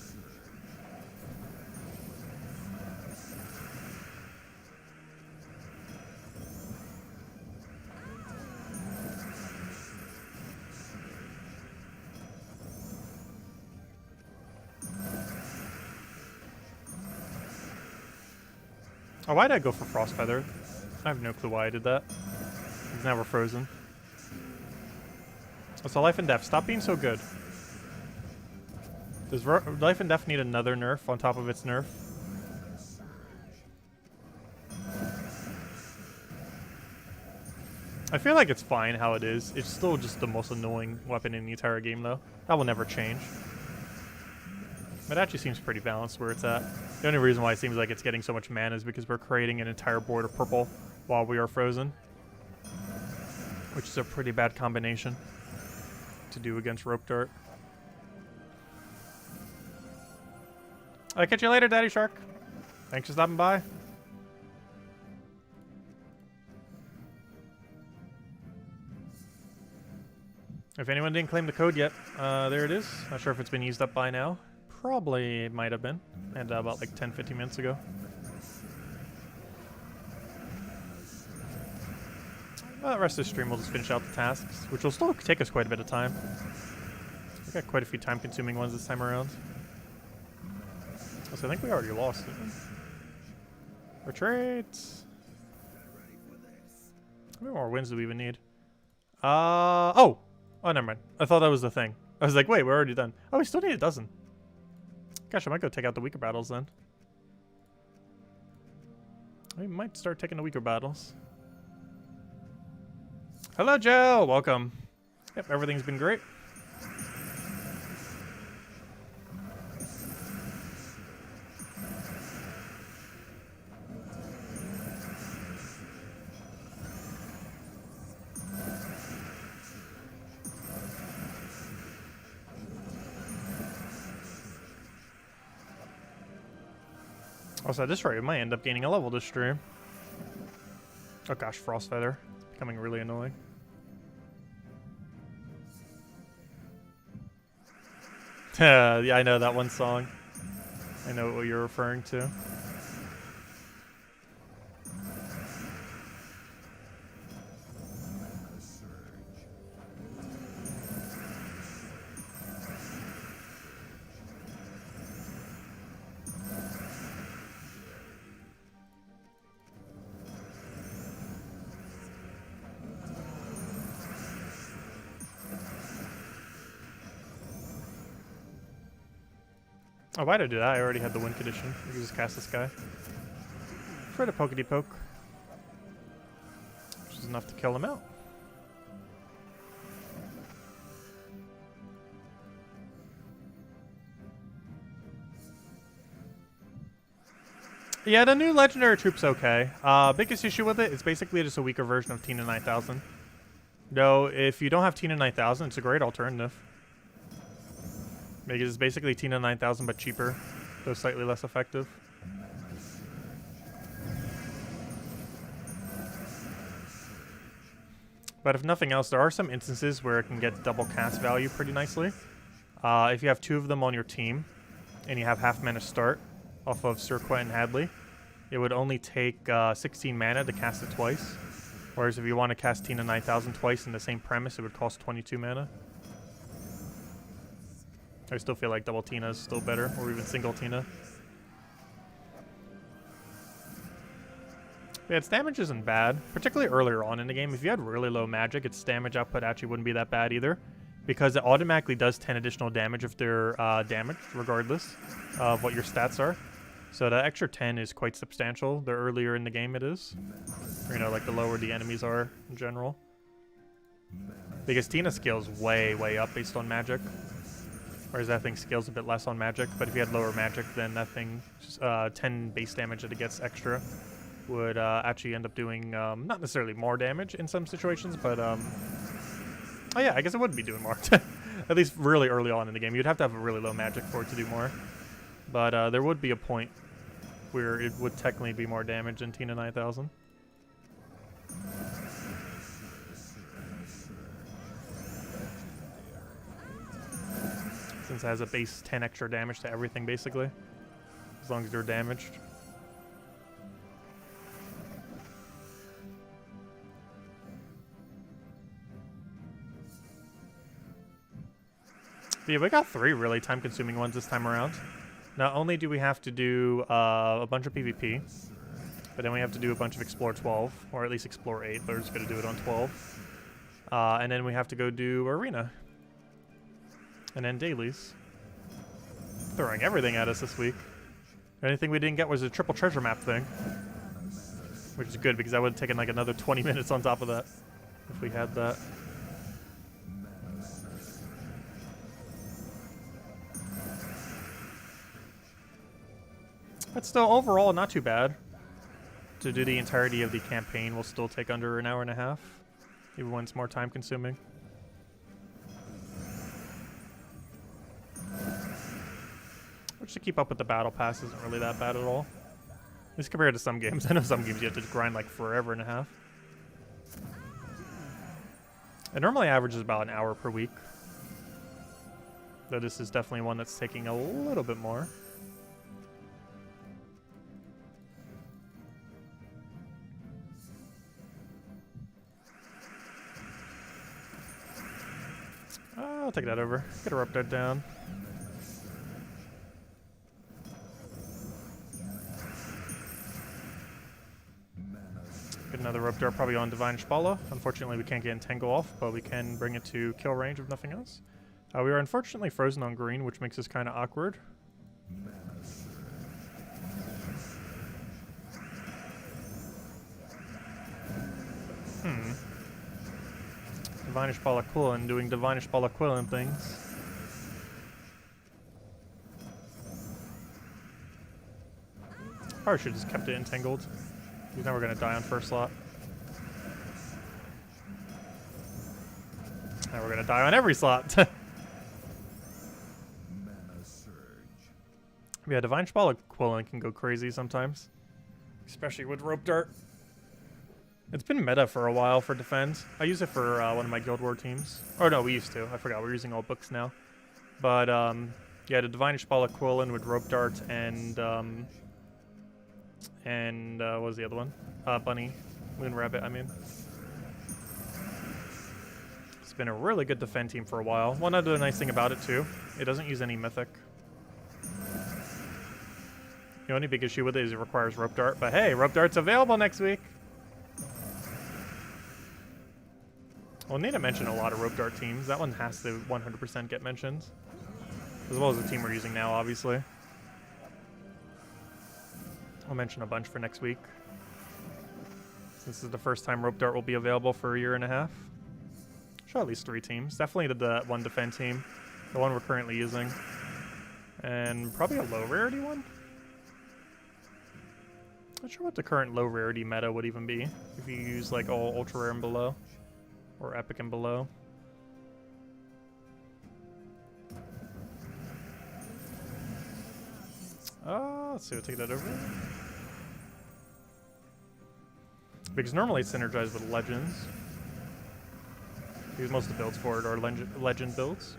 Oh, why did I go for Frost Feather? I have no clue why I did that. Because now we're frozen. So Life and Death, stop being so good. Does Life and Death need another nerf on top of its nerf? I feel like it's fine how it is. It's still just the most annoying weapon in the entire game, though. That will never change. It actually seems pretty balanced where it's at. The only reason why it seems like it's getting so much mana is because we're creating an entire board of purple while we are frozen. Which is a pretty bad combination to do against Rope Dart. I'll catch you later, Daddy Shark. Thanks for stopping by. If anyone didn't claim the code yet, there it is. Not sure if it's been used up by now. Probably might have been, and about like 10-15 minutes ago. Well, the rest of the stream we'll just finish out the tasks, which will still take us quite a bit of time. We got quite a few time-consuming ones this time around. So I think we already lost, didn't we? Retreat! How many more wins do we even need? Oh, never mind. I thought that was the thing. I was like, wait, we're already done. Oh, we still need a dozen. Gosh, I might go take out the weaker battles then. We might start taking the weaker battles. Hello, Joe. Welcome. Yep, everything's been great. Also, at this rate, we might end up gaining a level this stream. Oh gosh, Frost Feather. It's becoming really annoying. Yeah, I know that one song. I know what you're referring to. Oh, why'd I do that? I already had the win condition. We can just cast this guy. Try to pokety poke. Which is enough to kill him out. Yeah, the new legendary troop's okay. Biggest issue with it is basically just a weaker version of Tina 9000. No, if you don't have Tina 9000, it's a great alternative. Because it's basically Tina 9000 but cheaper, though slightly less effective. But if nothing else, there are some instances where it can get double cast value pretty nicely. If you have 2 of them on your team, and you have half mana start off of Cirquet and Hadley, it would only take 16 mana to cast it twice. Whereas if you want to cast Tina 9000 twice in the same premise, it would cost 22 mana. I still feel like double Tina is still better, or even single Tina. Yeah, its damage isn't bad, particularly earlier on in the game. If you had really low magic, its damage output actually wouldn't be that bad either, because it automatically does 10 additional damage if they're damaged, regardless of what your stats are. So that extra 10 is quite substantial. The earlier in the game it is, or, you know, like the lower the enemies are in general. Because Tina scales way, way up based on magic. Whereas that thing scales a bit less on magic, but if you had lower magic, then that thing, 10 base damage that it gets extra, would actually end up doing not necessarily more damage in some situations, but oh yeah, I guess it would be doing more. At least really early on in the game. You'd have to have a really low magic for it to do more. But there would be a point where it would technically be more damage than Tina 9000. Since it has a base 10 extra damage to everything, basically. As long as you're damaged. But yeah, we got 3 really time-consuming ones this time around. Not only do we have to do a bunch of PvP, but then we have to do a bunch of Explore 12, or at least Explore 8, but we're just going to do it on 12. And then we have to go do Arena. And then dailies. Throwing everything at us this week. The only thing we didn't get was a triple treasure map thing. Which is good, because that would have taken like another 20 minutes on top of that. If we had that. But still, overall, not too bad. To do the entirety of the campaign will still take under an hour and a half. Even when it's more time consuming. Which, to keep up with the battle pass, isn't really that bad at all. At least compared to some games. I know some games you have to grind like forever and a half. It normally averages about an hour per week. Though this is definitely one that's taking a little bit more. I'll take that over. Get a rope that down. Get another rope dart probably on Divine Shpala. Unfortunately, we can't get Fangowolf, but we can bring it to kill range if nothing else. We are unfortunately frozen on green, which makes this kind of awkward. Divine Shpala Quillen doing Divine Shpala Quillen things. Probably should have just kept it entangled. He's never going to die on first slot. Now we're going to die on every slot. Yeah, Divine Shpala Quillen can go crazy sometimes. Especially with Rope Dart. It's been meta for a while for defend. I use it for one of my Guild War teams. Oh no, we used to. I forgot. We're using all books now. But yeah, the Divine Shpala Quillen with Rope Dart and what was the other one? Bunny. Moon Rabbit, I mean. It's been a really good defend team for a while. One other nice thing about it too, it doesn't use any mythic. The only big issue with it is it requires Rope Dart, but hey, Rope Dart's available next week. We'll need to mention a lot of Rope Dart teams. That one has to 100% get mentioned. As well as the team we're using now, obviously. I'll mention a bunch for next week. This is the first time Rope Dart will be available for a year and a half. Show at least 3 teams. Definitely the one defend team. The one we're currently using. And probably a low rarity one? Not sure what the current low rarity meta would even be. If you use like all ultra rare and below. Or epic and below. Let's see, we'll take that over. Because normally it's synergized with legends. Because most of the builds for it are legend builds.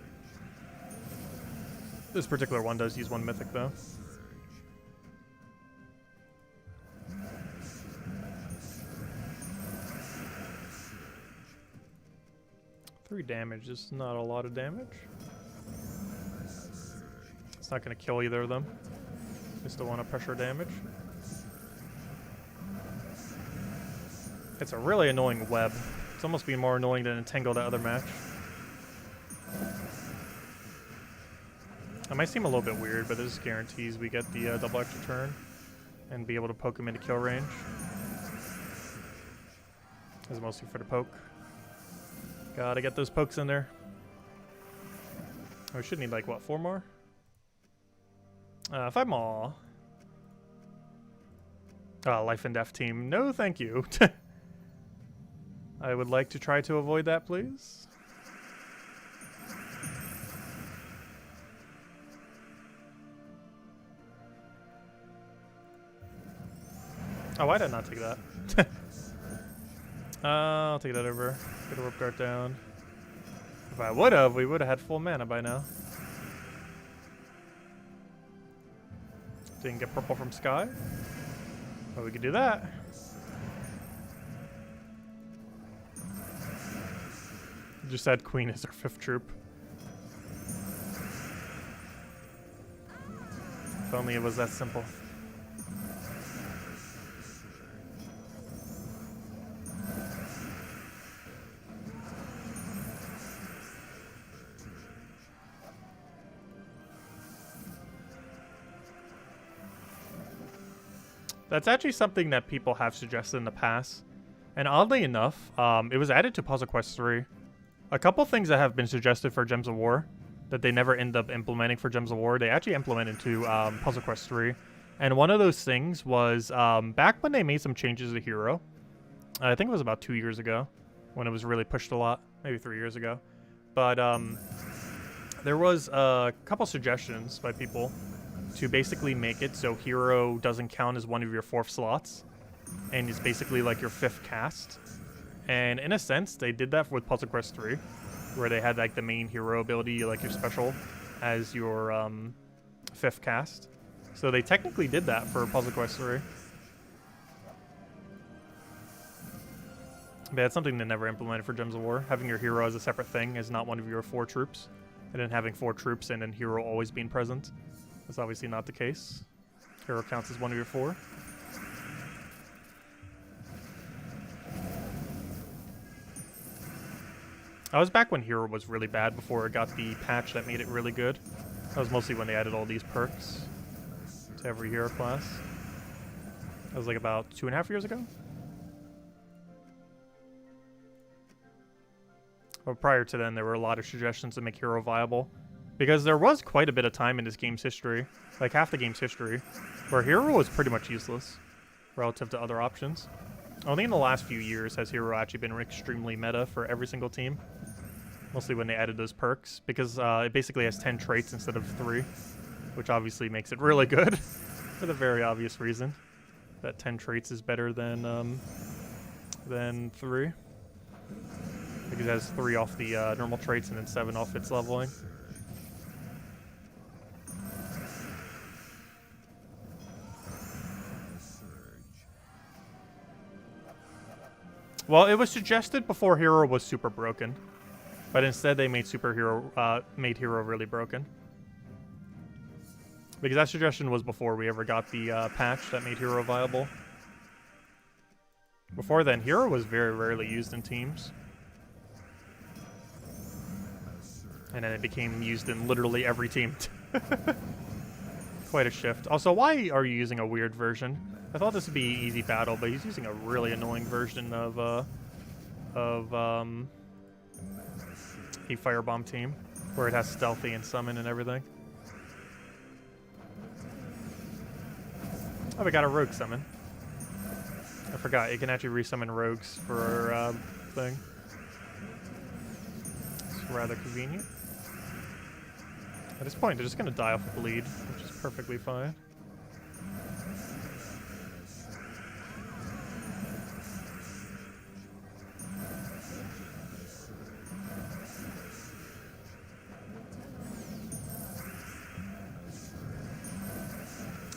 This particular one does use one mythic though. Three damage is not a lot of damage. It's not going to kill either of them. I still want to pressure damage. It's a really annoying web. It's almost been more annoying than Entangle that other match. It might seem a little bit weird, but this guarantees we get the double extra turn and be able to poke him into kill range. This is mostly for the poke. Gotta get those pokes in there. We should need like, what, 4 more? 5 more. Life and death team. No, thank you. I would like to try to avoid that, please. Oh, why did I not take that? I'll take that over. Get a Rope Dart down. If I would have, we would have had full mana by now. Didn't get purple from Sky. But we could do that. Just add Queen as our 5th troop. If only it was that simple. That's actually something that people have suggested in the past. And oddly enough, it was added to Puzzle Quest 3. A couple things that have been suggested for Gems of War that they never end up implementing for Gems of War, they actually implemented to Puzzle Quest 3. And one of those things was back when they made some changes to Hero. I think it was about 2 years ago when it was really pushed a lot. Maybe 3 years ago. But there was a couple suggestions by people to basically make it so Hero doesn't count as one of your 4th slots and is basically like your 5th cast. And in a sense, they did that with Puzzle Quest 3, where they had like the main hero ability, like your special, as your 5th cast. So they technically did that for Puzzle Quest 3. But that's something they never implemented for Gems of War. Having your hero as a separate thing is not one of your 4 troops. And then having 4 troops and then hero always being present. That's obviously not the case. Hero counts as one of your 4. I was back when Hero was really bad before it got the patch that made it really good. That was mostly when they added all these perks to every hero class. That was like about 2.5 years ago. But prior to then, there were a lot of suggestions to make Hero viable. Because there was quite a bit of time in this game's history, like half the game's history, where Hero was pretty much useless relative to other options. Only in the last few years has Hero actually been extremely meta for every single team. Mostly when they added those perks, because it basically has 10 traits instead of 3, which obviously makes it really good, for the very obvious reason that 10 traits is better than 3. Because it has 3 off the normal traits and then 7 off its leveling. Well, it was suggested before Hero was super broken, but instead they made made Hero really broken. Because that suggestion was before we ever got the patch that made Hero viable. Before then, Hero was very rarely used in teams. And then it became used in literally every team. Quite a shift. Also, why are you using a weird version? I thought this would be easy battle, but he's using a really annoying version of a firebomb team, where it has stealthy and summon and everything. Oh, we got a rogue summon. I forgot, you can actually resummon rogues for our thing. It's rather convenient. At this point, they're just going to die off a bleed, which is perfectly fine.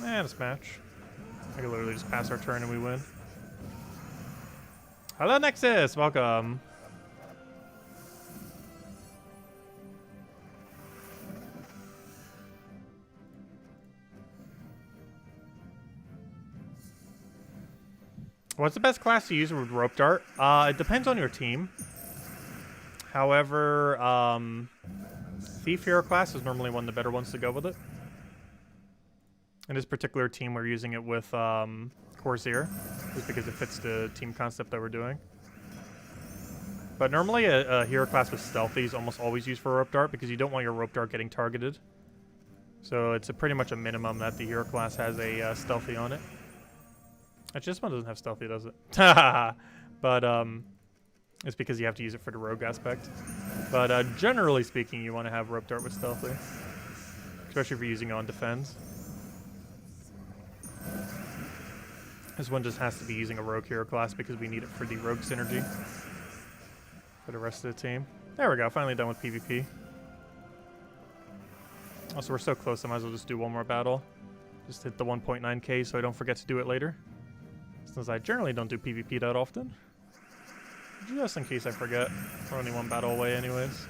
And a smash. I can literally just pass our turn and we win. Hello, Nexus! Welcome. What's the best class to use with Rope Dart? It depends on your team. However, Thief Hero class is normally one of the better ones to go with it. In this particular team, we're using it with Corsair, just because it fits the team concept that we're doing. But normally a hero class with Stealthy is almost always used for Rope Dart, because you don't want your Rope Dart getting targeted. So it's pretty much a minimum that the hero class has a Stealthy on it. Actually, this one doesn't have Stealthy, does it? But it's because you have to use it for the rogue aspect. But generally speaking, you want to have Rope Dart with Stealthy, especially if you're using it on defense. This one just has to be using a rogue hero class because we need it for the rogue synergy for the rest of the team. There we go, finally done with PvP. Also, we're so close, I might as well just do one more battle. Just hit the 1.9k so I don't forget to do it later. Since I generally don't do PvP that often. Just in case I forget. We're only one battle away anyways.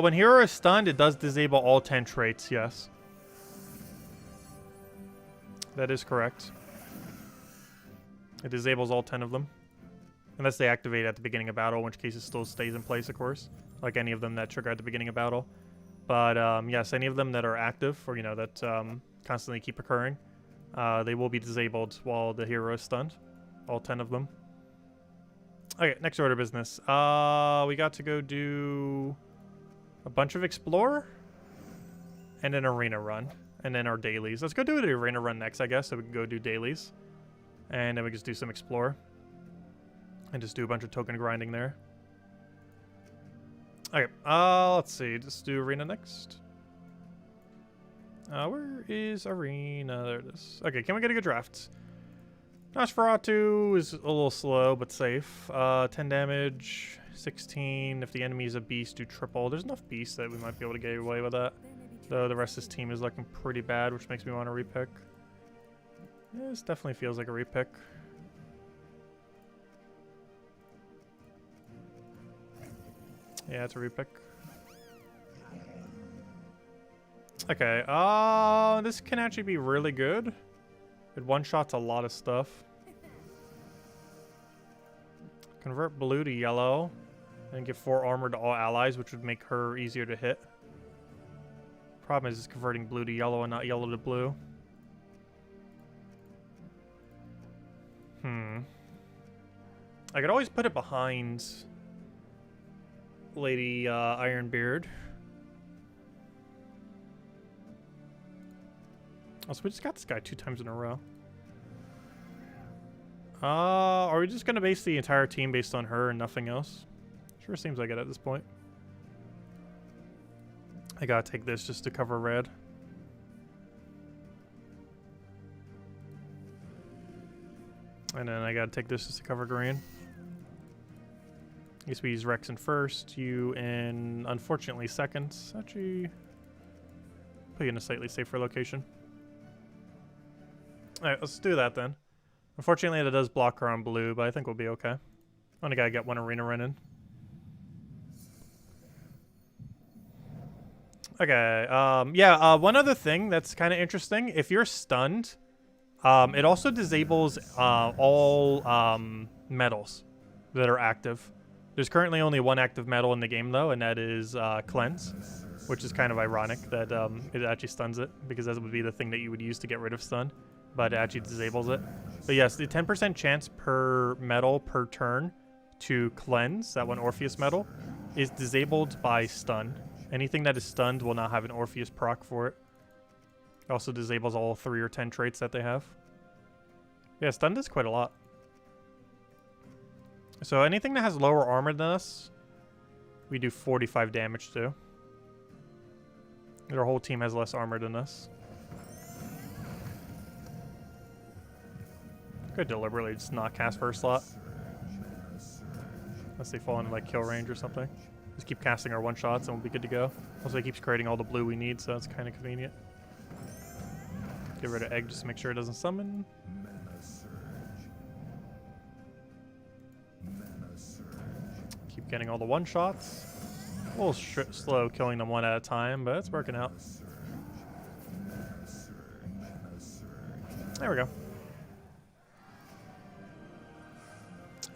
When hero is stunned, it does disable all 10 traits, yes. That is correct. It disables all 10 of them. Unless they activate at the beginning of battle, in which case it still stays in place, of course. Like any of them that trigger at the beginning of battle. But, yes, any of them that are active, or, you know, that constantly keep occurring, they will be disabled while the hero is stunned. All 10 of them. Okay, next order of business. We got to go do a bunch of Explore, and an Arena run, and then our dailies. Let's go do the Arena run next, I guess, so we can go do dailies. And then we just do some Explore. And just do a bunch of token grinding there. Okay, let's see. Just do Arena next. Where is Arena? There it is. Okay, can we get a good draft? Nosferatu is a little slow, but safe. 10 damage, 16. If the enemy is a beast, do triple. There's enough beasts that we might be able to get away with that. Though the rest of this team is looking pretty bad, which makes me want to repick. Yeah, this definitely feels like a repick. Yeah, it's a repick. Okay, this can actually be really good. It one-shots a lot of stuff. Convert blue to yellow and give 4 armor to all allies, which would make her easier to hit. Problem is it's converting blue to yellow and not yellow to blue. I could always put it behind Lady Ironbeard. Also, we just got this guy 2 times in a row. Are we just gonna base the entire team based on her and nothing else? Sure seems like it at this point. I gotta take this just to cover red. And then I gotta take this just to cover green. I guess we use Rex in first, you in, unfortunately, second. Actually, put you in a slightly safer location. Alright, let's do that then. Unfortunately, that does block her on blue, but I think we'll be okay. Only gotta get 1 arena run in. Okay, yeah, one other thing that's kind of interesting. If you're stunned, it also disables all medals that are active. There's currently only 1 active medal in the game, though, and that is Cleanse, which is kind of ironic that it actually stuns it, because that would be the thing that you would use to get rid of stun, but it actually disables it. But yes, the 10% chance per medal per turn to Cleanse, that 1 Orpheus medal, is disabled by stun. Anything that is stunned will not have an Orpheus proc for it. It also disables all 3 or 10 traits that they have. Yeah, stun does quite a lot. So anything that has lower armor than us, we do 45 damage to. Their whole team has less armor than us. Could deliberately just not cast first slot. Unless they fall into like kill range or something. Just keep casting our 1-shots and we'll be good to go. Also, it keeps creating all the blue we need, so that's kind of convenient. Get rid of egg just to make sure it doesn't summon. Keep getting all the 1-shots. A little slow killing them 1 at a time, but it's working out. There we go.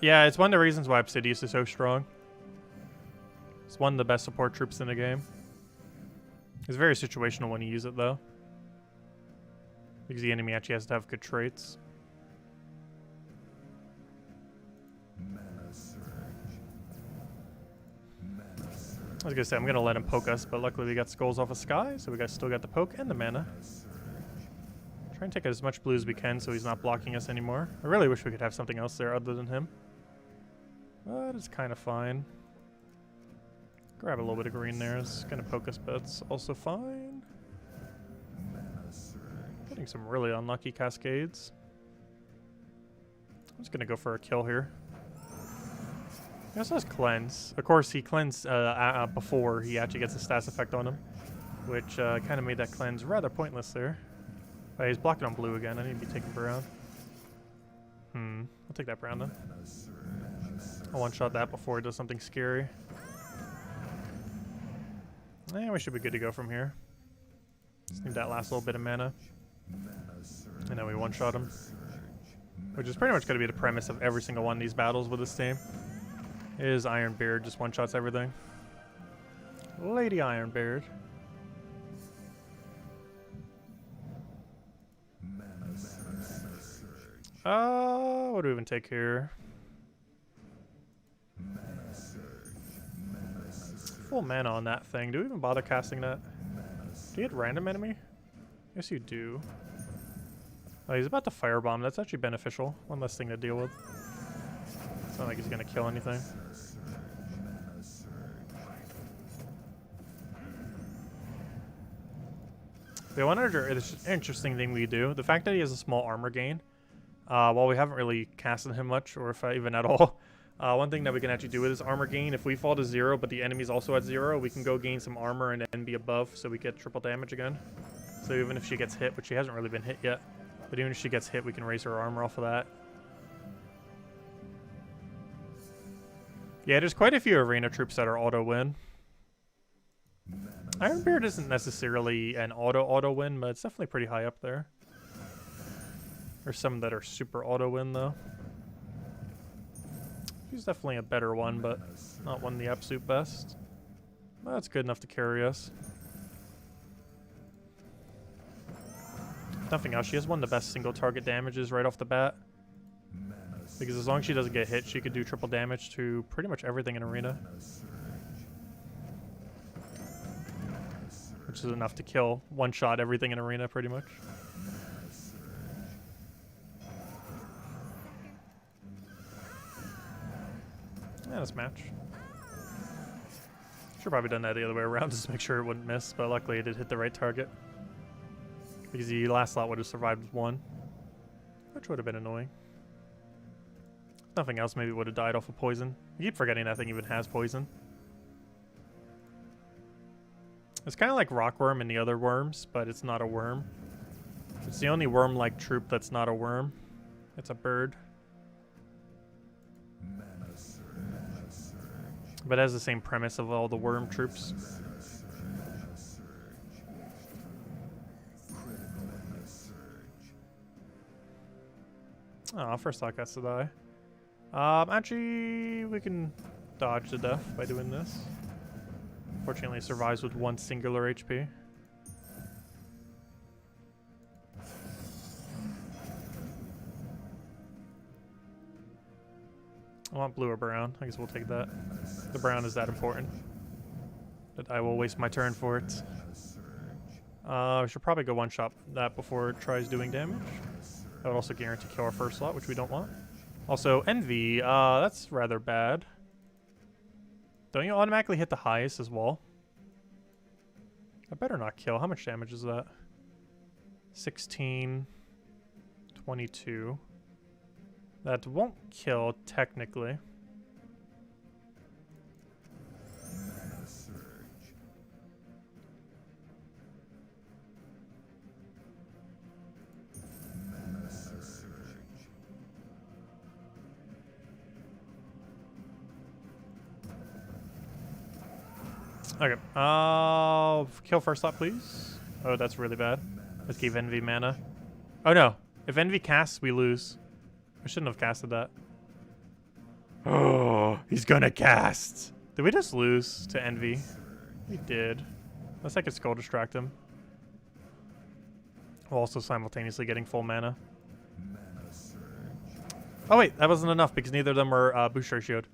Yeah, it's one of the reasons why Obsidius is so strong. It's one of the best support troops in the game. It's very situational when you use it, though. Because the enemy actually has to have good traits. I was gonna say, I'm gonna let him poke us, but luckily we got skulls off of Sky, so we still got the poke and the mana. Try and take as much blue as we can so he's not blocking us anymore. I really wish we could have something else there other than him. But it's kind of fine. Grab a little bit of green there. It's gonna poke us, but it's also fine. Getting some really unlucky cascades. I'm just gonna go for a kill here. He also has Cleanse. Of course, he cleansed before he actually gets a stats effect on him, which kind of made that cleanse rather pointless there. But he's blocking on blue again. I need to be taking brown. I'll take that brown then. I'll 1-shot that before it does something scary. And we should be good to go from here. Just need that last little bit of mana. And then we 1-shot him. Which is pretty much going to be the premise of every single one of these battles with this team. Is Ironbeard just 1-shots everything. Lady Ironbeard. What do we even take here? Full mana on that thing. Do we even bother casting that? Do you hit random enemy? Yes, you do. Oh, he's about to firebomb. That's actually beneficial. One less thing to deal with. It's not like he's gonna kill anything. The one other interesting thing we do, the fact that he has a small armor gain, while we haven't really casted him much, or if even at all, one thing that we can actually do with his armor gain, if we fall to 0, but the enemy's also at 0, we can go gain some armor and then be above, so we get triple damage again. So even if she gets hit, which she hasn't really been hit yet, but even if she gets hit, we can raise her armor off of that. Yeah, there's quite a few arena troops that are auto-win. Ironbeard isn't necessarily an auto-win, but it's definitely pretty high up there. There's some that are super auto-win, though. He's definitely a better one, but not one of the absolute best. Well, that's good enough to carry us. If nothing else, she has one of the best single target damages right off the bat. Because as long as she doesn't get hit, she could do triple damage to pretty much everything in arena. Which is enough to kill one-shot everything in arena, pretty much. Yeah, let's match. Should probably done that the other way around just to make sure it wouldn't miss, but luckily it did hit the right target. Because the last slot would have survived with 1, which would have been annoying. If nothing else, maybe it would have died off of poison. I keep forgetting that thing even has poison. It's kind of like Rockworm and the other worms, but it's not a worm. It's the only worm-like troop that's not a worm. It's a bird. But it has the same premise of all the worm troops. Oh, first thought has to die. Actually, we can dodge to death by doing this. Fortunately, it survives with 1 singular HP. I want blue or brown. I guess we'll take that. The brown is that important that I will waste my turn for it. We should probably go one-shot that before it tries doing damage. That would also guarantee kill our first slot, which we don't want. Also, Envy. That's rather bad. Don't you automatically hit the highest as well? I better not kill. How much damage is that? 16, 22. That won't kill, technically. Okay. Kill first slot, please. Oh, that's really bad. Let's give Envy mana. Oh no. If Envy casts, we lose. I shouldn't have casted that. Oh, he's gonna cast. Did we just lose to Envy? We did. Unless I could Skull Distract him. While also simultaneously getting full mana. Oh wait, that wasn't enough because neither of them were boost ratioed.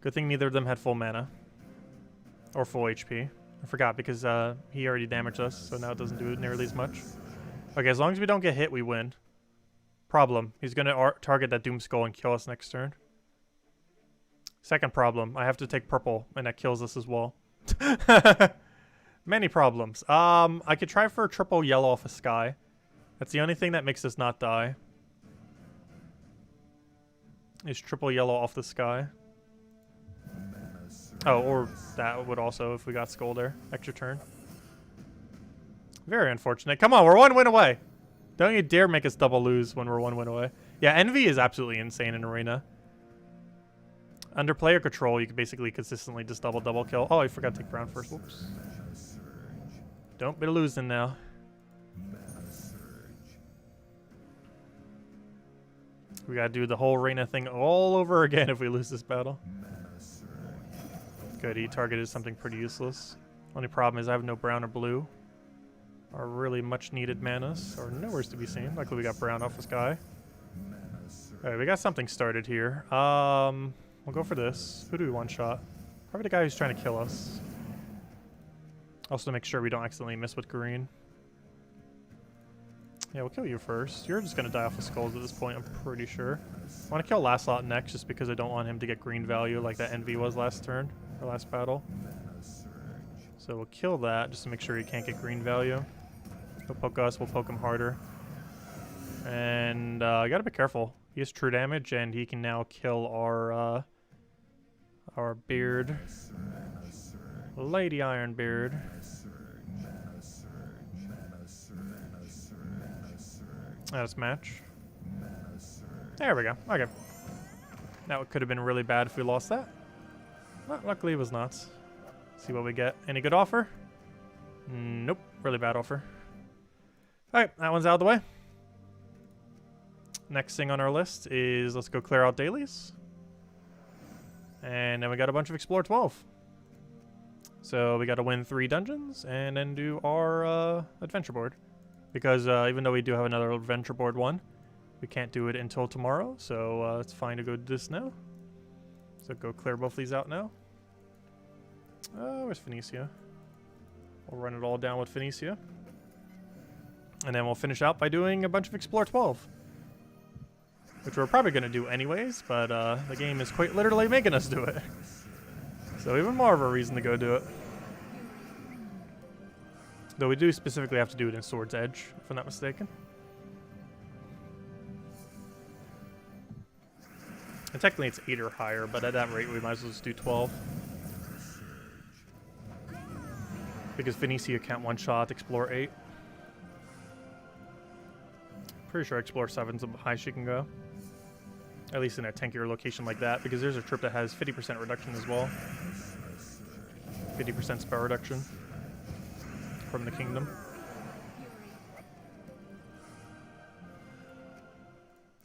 Good thing neither of them had full mana. Or full HP. I forgot because he already damaged us, so now it doesn't do nearly as much. Okay, as long as we don't get hit, we win. Problem. He's going to target that Doom Skull and kill us next turn. Second problem. I have to take purple, and that kills us as well. Many problems. I could try for a triple yellow off a sky. That's the only thing that makes us not die. Is triple yellow off the sky. Oh, or that would also if we got Skull there. Extra turn. Very unfortunate. Come on, we're 1 win away. Don't you dare make us double lose when we're 1 win away. Yeah, Envy is absolutely insane in Arena. Under player control, you can basically consistently just double kill. Oh, I forgot to take brown first. Whoops. Don't be losing now. We gotta do the whole Arena thing all over again if we lose this battle. Good, he targeted something pretty useless. Only problem is I have no brown or blue. Our really much needed manas are nowhere to be seen. Luckily we got brown off the sky. Alright, we got something started here. We'll go for this. Who do we one-shot? Probably the guy who's trying to kill us. Also to make sure we don't accidentally miss with green. Yeah, we'll kill you first. You're just going to die off of skulls at this point, I'm pretty sure. I want to kill last slot next just because I don't want him to get green value like that Envy was last turn, or last battle. So we'll kill that just to make sure he can't get green value. He'll poke us, we'll poke him harder. And you gotta be careful. He has true damage and he can now kill our beard. Lady Ironbeard. Let's match. There we go. Okay. Now it could have been really bad if we lost that. Well, luckily it was not. See what we get. Any good offer? Nope. Really bad offer. Alright, that one's out of the way. Next thing on our list is let's go clear out dailies. And then we got a bunch of Explore 12. So we got to win 3 dungeons and then do our adventure board. Because even though we do have another adventure board one, we can't do it until tomorrow. So it's fine to go do this now. So go clear both these out now. Where's Phoenicia? We'll run it all down with Phoenicia. And then we'll finish out by doing a bunch of Explore 12. Which we're probably going to do anyways, but the game is quite literally making us do it. So even more of a reason to go do it. Though we do specifically have to do it in Sword's Edge, if I'm not mistaken. And technically it's 8 or higher, but at that rate we might as well just do 12. Because Phoenicia can't one-shot Explore 8. Pretty sure Explore 7's the highest she can go. At least in a tankier location like that, because there's a trip that has 50% reduction as well. 50% spell reduction from the kingdom.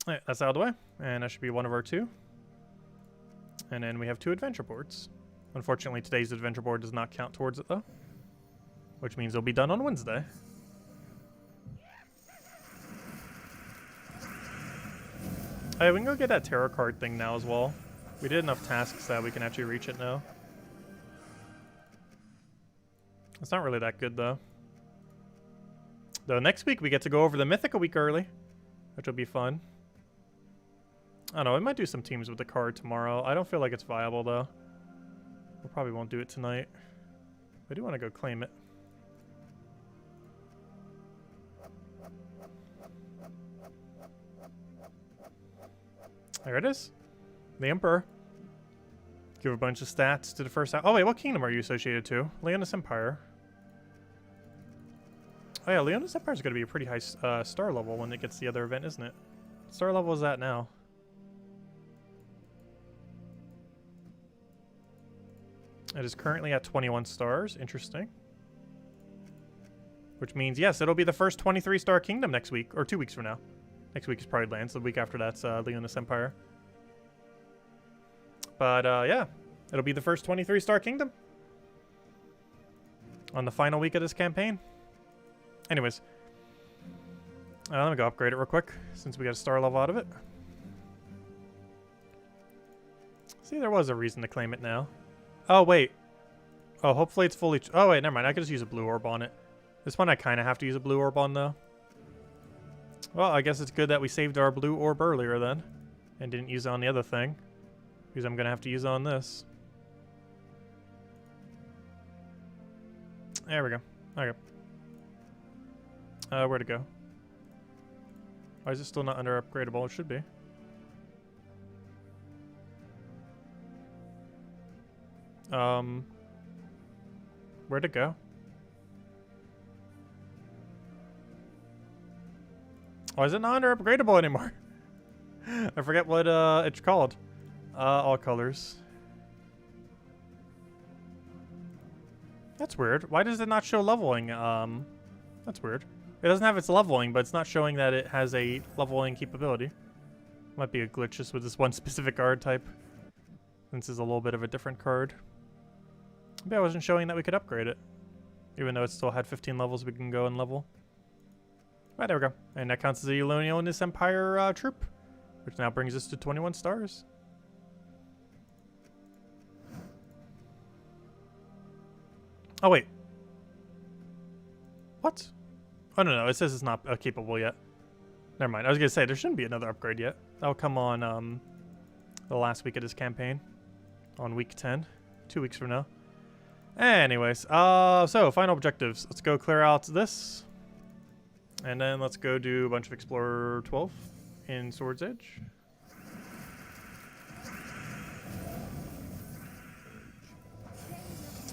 Alright, that's out of the way. And that should be one of our 2. And then we have 2 adventure boards. Unfortunately, today's adventure board does not count towards it, though. Which means it'll be done on Wednesday. Hey, we can go get that tarot card thing now as well. We did enough tasks that we can actually reach it now. It's not really that good, though. Though next week we get to go over the Mythic a week early, which will be fun. I don't know, we might do some teams with the card tomorrow. I don't feel like it's viable, though. We probably won't do it tonight. I do want to go claim it. There it is. The Emperor. Give a bunch of stats to the first... Oh, wait, what kingdom are you associated to? Leonis Empire. Oh, yeah, Leonis Empire is going to be a pretty high star level when it gets the other event, isn't it? What star level is that now? It is currently at 21 stars. Interesting. Which means, yes, it'll be the first 23-star kingdom next week, or 2 weeks from now. Next week is Pride Lands. The week after that's Leonis Empire. But yeah, it'll be the first 23-star kingdom on the final week of this campaign. Anyways, let me go upgrade it real quick since we got a star level out of it. See, there was a reason to claim it now. Oh, wait. Oh, hopefully it's fully... Oh, wait, never mind. I could just use a blue orb on it. This one I kind of have to use a blue orb on, though. Well, I guess it's good that we saved our blue orb earlier, then. And didn't use it on the other thing. Because I'm going to have to use it on this. There we go. Okay. Where'd it go? Why is it still not under upgradable? It should be. Where'd it go? Why is it not under upgradable anymore? I forget what it's called. All colors. That's weird. Why does it not show leveling? That's weird. It doesn't have its leveling, but it's not showing that it has a leveling capability. Might be a glitch just with this one specific card type. This is a little bit of a different card. Maybe I wasn't showing that we could upgrade it. Even though it still had 15 levels we can go and level. Right, there we go. And that counts as a Leonis Empire troop. Which now brings us to 21 stars. Oh, wait. What? Oh, no, it says it's not capable yet. Never mind. I was going to say, there shouldn't be another upgrade yet. That'll come on the last week of this campaign. On week 10. 2 weeks from now. Anyways, so final objectives. Let's go clear out this. And then let's go do a bunch of Explorer 12 in Sword's Edge.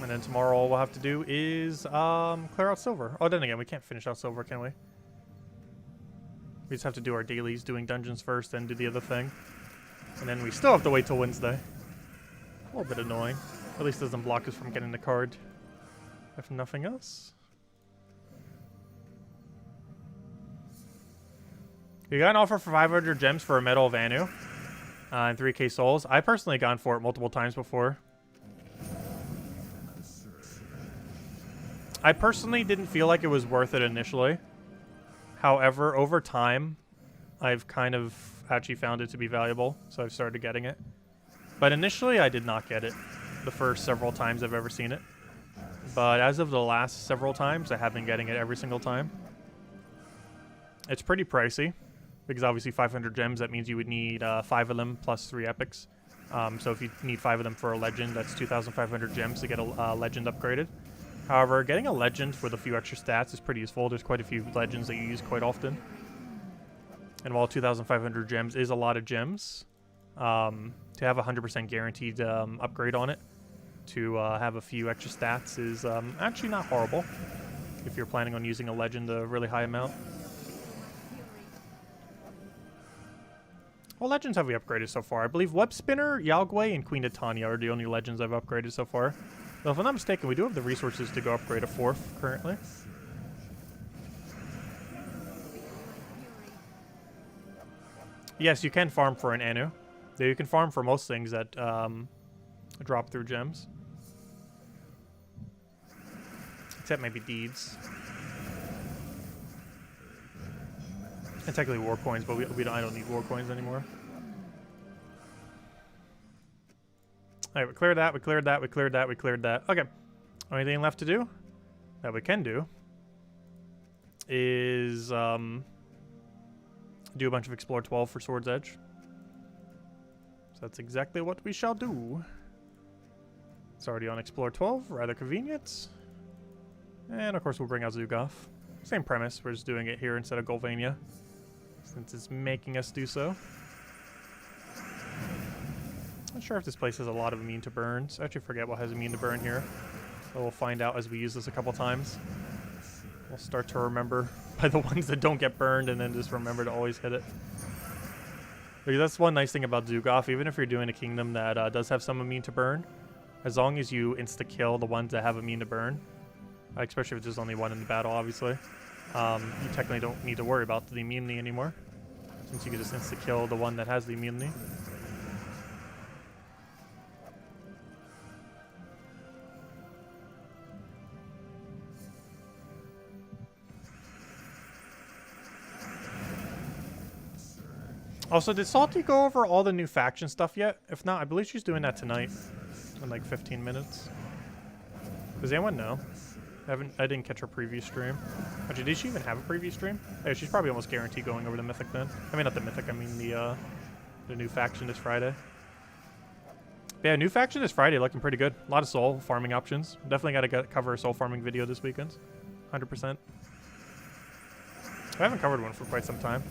And then tomorrow all we'll have to do is clear out silver. Oh, then again, we can't finish out silver, can we? We just have to do our dailies, doing dungeons first, then do the other thing. And then we still have to wait till Wednesday. A little bit annoying. At least it doesn't block us from getting the card. If nothing else. You got an offer for 500 gems for a Medal of Anu. And 3k souls. I personally gone for it multiple times before. I personally didn't feel like it was worth it initially. However, over time, I've kind of actually found it to be valuable, so I've started getting it. But initially, I did not get it the first several times I've ever seen it. But as of the last several times, I have been getting it every single time. It's pretty pricey, because obviously 500 gems, that means you would need 5 of them plus 3 epics. So if you need 5 of them for a legend, that's 2,500 gems to get a legend upgraded. However, getting a legend with a few extra stats is pretty useful. There's quite a few legends that you use quite often. And while 2,500 gems is a lot of gems, to have a 100% guaranteed upgrade on it, to have a few extra stats is actually not horrible if you're planning on using a legend a really high amount. What legends have we upgraded so far? I believe Web Spinner, Yalgway, and Queen of Tanya are the only legends I've upgraded so far. Though if I'm not mistaken, we do have the resources to go upgrade a 4th currently. Yes, you can farm for an Anu. Yeah, you can farm for most things that drop through gems. Except maybe deeds. And technically war coins, but I don't need war coins anymore. Alright, we cleared that, we cleared that, we cleared that, we cleared that. Okay. Only thing left to do that we can do is do a bunch of Explore 12 for Sword's Edge. So that's exactly what we shall do. It's already on Explore 12, rather convenient. And of course we'll bring out Zugoff. Same premise, we're just doing it here instead of Golvania, since it's making us do so. Not sure if this place has a lot of immune to burns. I actually forget what has immune to burn here. So we'll find out as we use this a couple times. We'll start to remember by the ones that don't get burned and then just remember to always hit it. Because that's one nice thing about Zugoff. Even if you're doing a kingdom that does have some immune to burn, as long as you insta-kill the ones that have immune to burn, especially if there's only one in the battle, obviously, you technically don't need to worry about the immunity anymore, since you can just insta-kill the one that has the immunity. Also, did Salty go over all the new faction stuff yet? If not, I believe she's doing that tonight in like 15 minutes. Does anyone know? I didn't catch her preview stream. Actually, did she even have a preview stream? Yeah, she's probably almost guaranteed going over the Mythic then. I mean, not the Mythic, I mean the new faction this Friday. But yeah, new faction this Friday looking pretty good. A lot of soul farming options. Definitely got to cover a soul farming video this weekend. 100%. I haven't covered one for quite some time.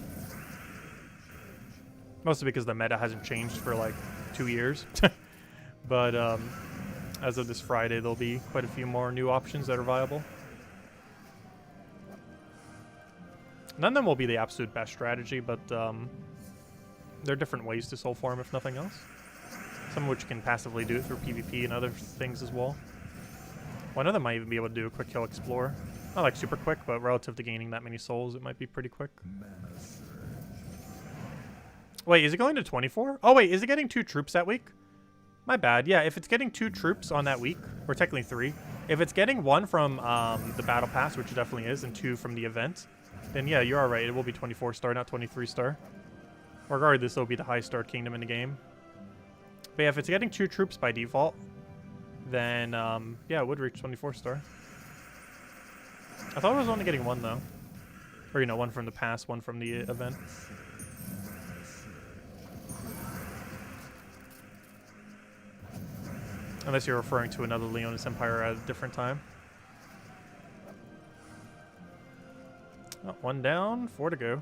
Mostly because the meta hasn't changed for like 2 years. But as of this Friday, there'll be quite a few more new options that are viable. None of them will be the absolute best strategy, but there are different ways to soul farm if nothing else. Some of which can passively do it through PvP and other things as well. One of them might even be able to do a quick kill explore. Not like super quick, but relative to gaining that many souls, it might be pretty quick. Wait, is it going to 24? Oh wait, is it getting 2 troops that week? My bad. Yeah, if it's getting 2 troops on that week, or technically 3, if it's getting 1 from the battle pass, which it definitely is, and 2 from the event, then yeah, you're alright. It will be 24 star, not 23 star. Regardless, it'll be the high star kingdom in the game. But yeah, if it's getting 2 troops by default, then yeah, it would reach 24 star. I thought it was only getting 1 though. Or, you know, 1 from the pass, 1 from the event. Unless you're referring to another Leonis Empire at a different time. Oh, 1 down, 4 to go.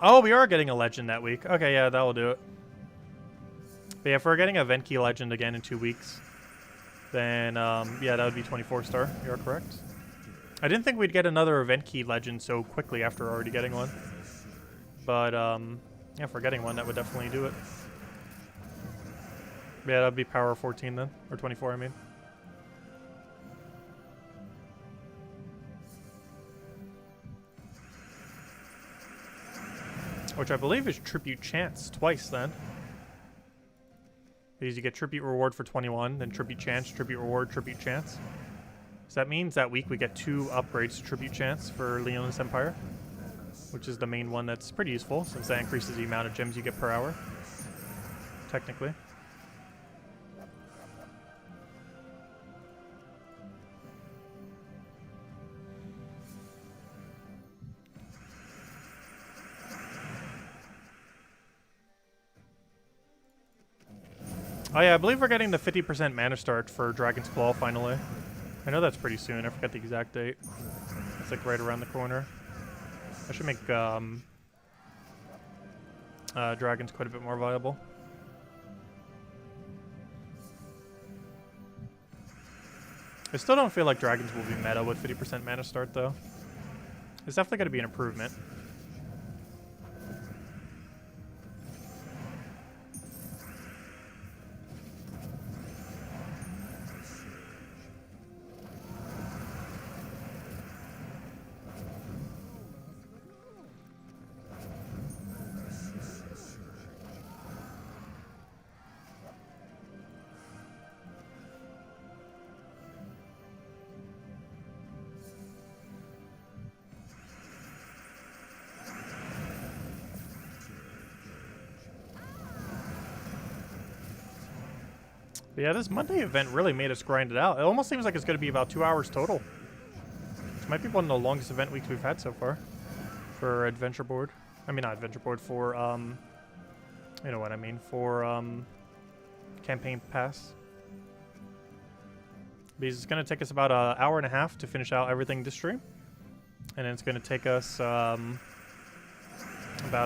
Oh, we are getting a legend that week. Okay, yeah, that will do it. But yeah, if we're getting a event key legend again in 2 weeks, then yeah, that would be 24-star. You're correct. I didn't think we'd get another event key legend so quickly after already getting one. But yeah, if we're getting one, that would definitely do it. Yeah, that'd be power 14 then, or 24, I mean. Which I believe is tribute chance twice then. Because you get tribute reward for 21, then tribute chance, tribute reward, tribute chance. So that means that week we get 2 upgrades to tribute chance for Leonis Empire, which is the main one that's pretty useful since that increases the amount of gems you get per hour, technically. Oh yeah, I believe we're getting the 50% mana start for Dragon's Claw finally. I know that's pretty soon. I forgot the exact date. It's like right around the corner. I should make dragons quite a bit more viable. I still don't feel like dragons will be meta with 50% mana start though. It's definitely going to be an improvement. But yeah, this Monday event really made us grind it out. It almost seems like it's going to be about 2 hours total. This might be one of the longest event weeks we've had so far for Adventure Board. I mean, not Adventure Board, for, you know what I mean, for, Campaign Pass. Because it's going to take us about an hour and a half to finish out everything this stream. And then it's going to take us, about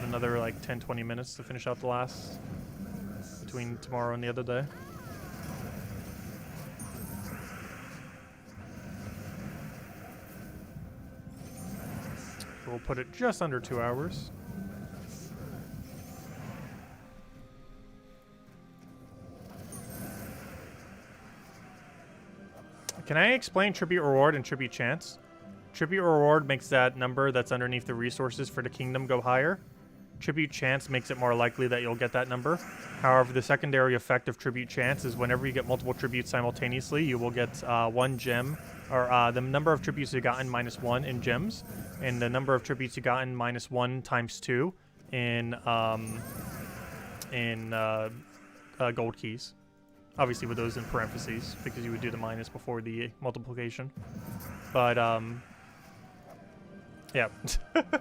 another, like, 10-20 minutes to finish out the last between tomorrow and the other day. We'll put it just under 2 hours. Can I explain tribute reward and tribute chance? Tribute reward makes that number that's underneath the resources for the kingdom go higher. Tribute chance makes it more likely that you'll get that number. However, the secondary effect of tribute chance is whenever you get multiple tributes simultaneously, you will get 1 gem, or the number of tributes you gotten -1 in gems, and the number of tributes you gotten -1 times 2 in gold keys. Obviously with those in parentheses, because you would do the minus before the multiplication. But, yeah.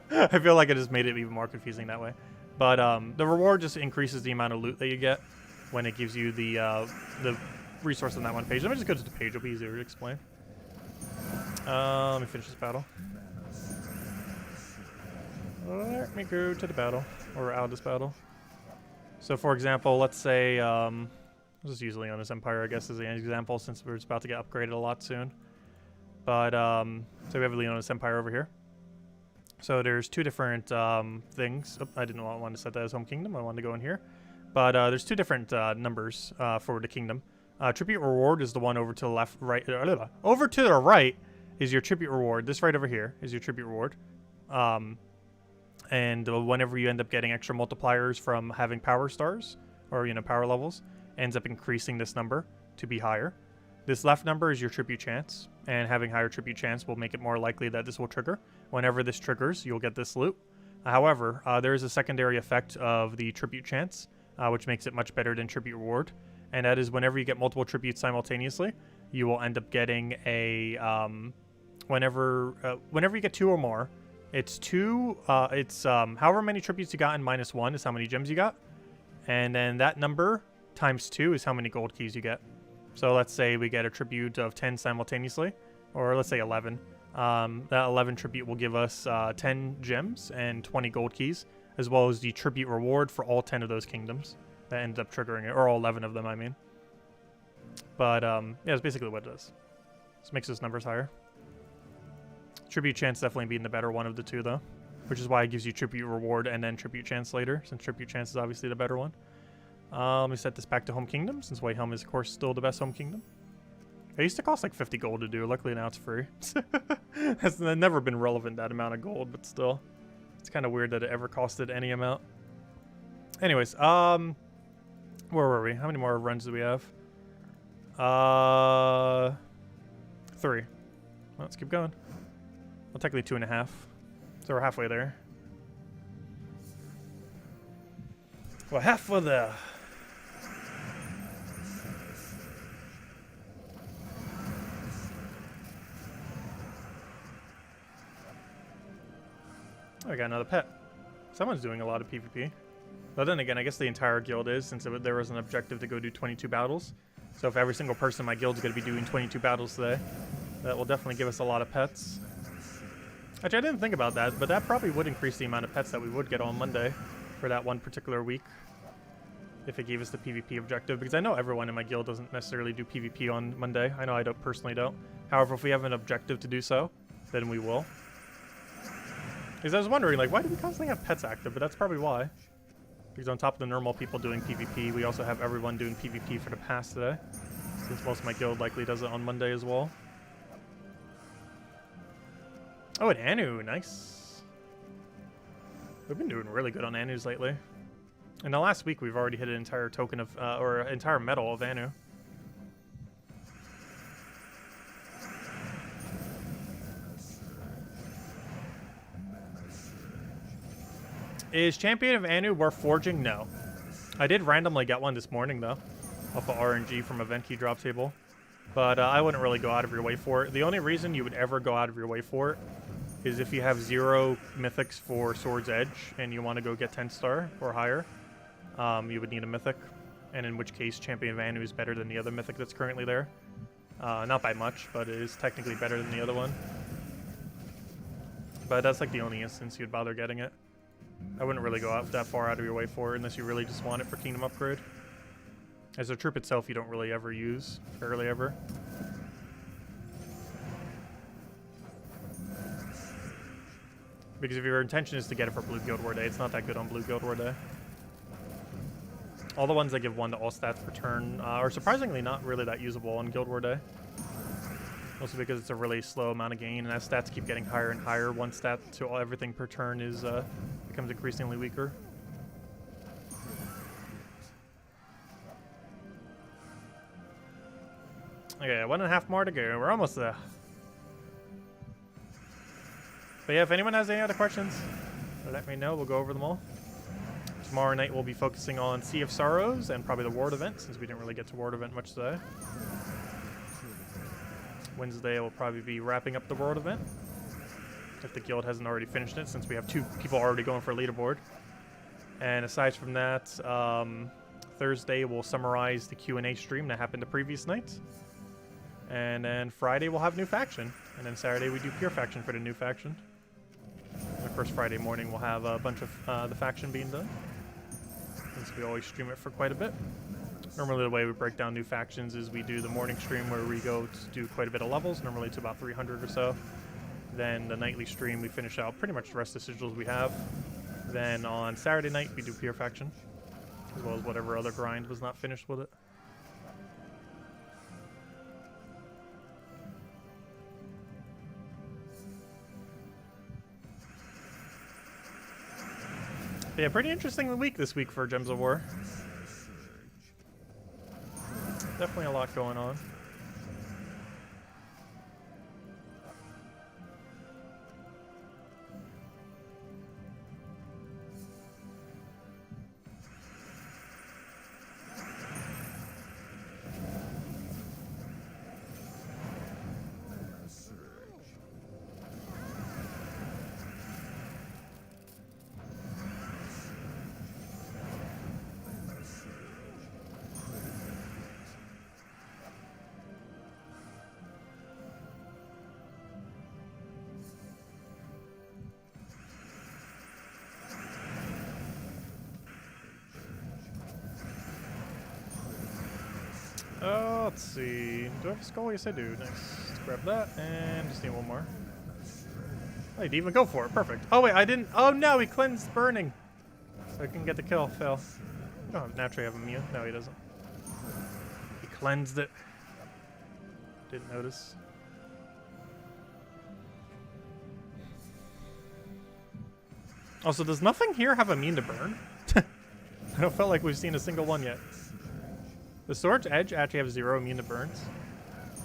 I feel like it just made it even more confusing that way. But the reward just increases the amount of loot that you get when it gives you the resource on that one page. Let me just go to the page, it'll be easier to explain. Let me finish this battle. Let me go to the battle, or out of this battle. So for example, let's say, this is usually on this Empire, I guess, as an example, since we're about to get upgraded a lot soon. But, so we have Leonis Empire over here. So there's 2 different things. Oh, I didn't want to set that as home kingdom. I wanted to go in here. But there's 2 different numbers for the kingdom. Tribute reward is the one over to the left, right. Over to the right is your tribute reward. This right over here is your tribute reward. And whenever you end up getting extra multipliers from having power stars, or, you know, power levels, ends up increasing this number to be higher. This left number is your tribute chance, and having higher tribute chance will make it more likely that this will trigger. Whenever this triggers, you'll get this loot. However, there is a secondary effect of the tribute chance, which makes it much better than tribute reward, and that is whenever you get multiple tributes simultaneously, you will end up getting a whenever you get 2 or more, it's 2. However many tributes you got in -1 is how many gems you got, and then that number times 2 is how many gold keys you get. So let's say we get a tribute of 10 simultaneously, or let's say 11. That 11 tribute will give us 10 gems and 20 gold keys. as well as the tribute reward for all 10 of those kingdoms that ended up triggering it, or all 11 of them, I mean. But, yeah, it's basically what it is. This makes those numbers higher. Tribute chance definitely being the better one of the two, though, which is why it gives you tribute reward and then tribute chance later, since tribute chance is obviously the better one. Let me set this back to home kingdom, since White Helm is, of course, still the best home kingdom. It used to cost like 50 gold to do. Luckily now it's free. That's never been relevant, that amount of gold, but still. It's kind of weird that it ever costed any amount. Anyways, where were we? How many more runs do we have? 3. Well, let's keep going. Well, technically 2.5. So we're halfway there. We're halfway there. Oh, I got another pet. Someone's doing a lot of PvP. But then again, I guess the entire guild is, since there was an objective to go do 22 battles. So if every single person in my guild is going to be doing 22 battles today, that will definitely give us a lot of pets. Actually, I didn't think about that, but that probably would increase the amount of pets that we would get on Monday for that one particular week, if it gave us the PvP objective, because I know everyone in my guild doesn't necessarily do PvP on Monday. I know I don't personally don't. However, if we have an objective to do so, then we will. Because I was wondering, like, why do we constantly have pets active? But that's probably why. Because on top of the normal people doing PvP, we also have everyone doing PvP for the pass today, since most of my guild likely does it on Monday as well. Oh, an Anu, nice. We've been doing really good on Anus lately. In the last week, we've already hit an entire token of, or entire medal of Anu. Is Champion of Anu worth forging? No. I did randomly get one this morning, though, off of RNG from Event Key Drop Table. But I wouldn't really go out of your way for it. The only reason you would ever go out of your way for it is if you have 0 mythics for Sword's Edge and you want to go get 10 star or higher. You would need a mythic, and in which case Champion of Anu is better than the other mythic that's currently there. Not by much, but it is technically better than the other one. But that's like the only instance you'd bother getting it. I wouldn't really go out that far out of your way for it unless you really just want it for Kingdom Upgrade. As a troop itself, you don't really ever use, barely ever. Because if your intention is to get it for Blue Guild War Day, it's not that good on Blue Guild War Day. All the ones that give 1 to all stats per turn are surprisingly not really that usable on Guild War Day. Mostly because it's a really slow amount of gain, and as stats keep getting higher and higher, 1 stat to everything per turn is becomes increasingly weaker. Okay, 1.5 more to go. We're almost there. But yeah, if anyone has any other questions, let me know. We'll go over them all. Tomorrow night we'll be focusing on Sea of Sorrows and probably the Ward event, since we didn't really get to Ward event much today. Wednesday we'll probably be wrapping up the World event, if the guild hasn't already finished it, since we have 2 people already going for a leaderboard. And aside from that, Thursday we'll summarize the Q&A stream that happened the previous night. And then Friday we'll have new faction. And then Saturday we do pure faction for the new faction. And of course Friday morning we'll have a bunch of the faction being done, since we always stream it for quite a bit. Normally the way we break down new factions is we do the morning stream where we go to do quite a bit of levels, normally to about 300 or so. Then the nightly stream we finish out pretty much the rest of the sigils we have. Then on Saturday night we do pure faction, as well as whatever other grind was not finished with it. But yeah, pretty interesting week this week for Gems of War. Definitely a lot going on. let's see. Do I have a skull? Yes, I do. Nice. Let's grab that and just need one more. Oh, you didn't even go for it. Perfect. Oh, wait, I didn't. Oh, no, he cleansed burning. So I can get the kill. Fail. Oh, naturally have immune. No, he doesn't. He cleansed it. Didn't notice. Also, does nothing here have immune to burn? I don't feel like we've seen a single one yet. The Sword's Edge actually have 0 immune to burns.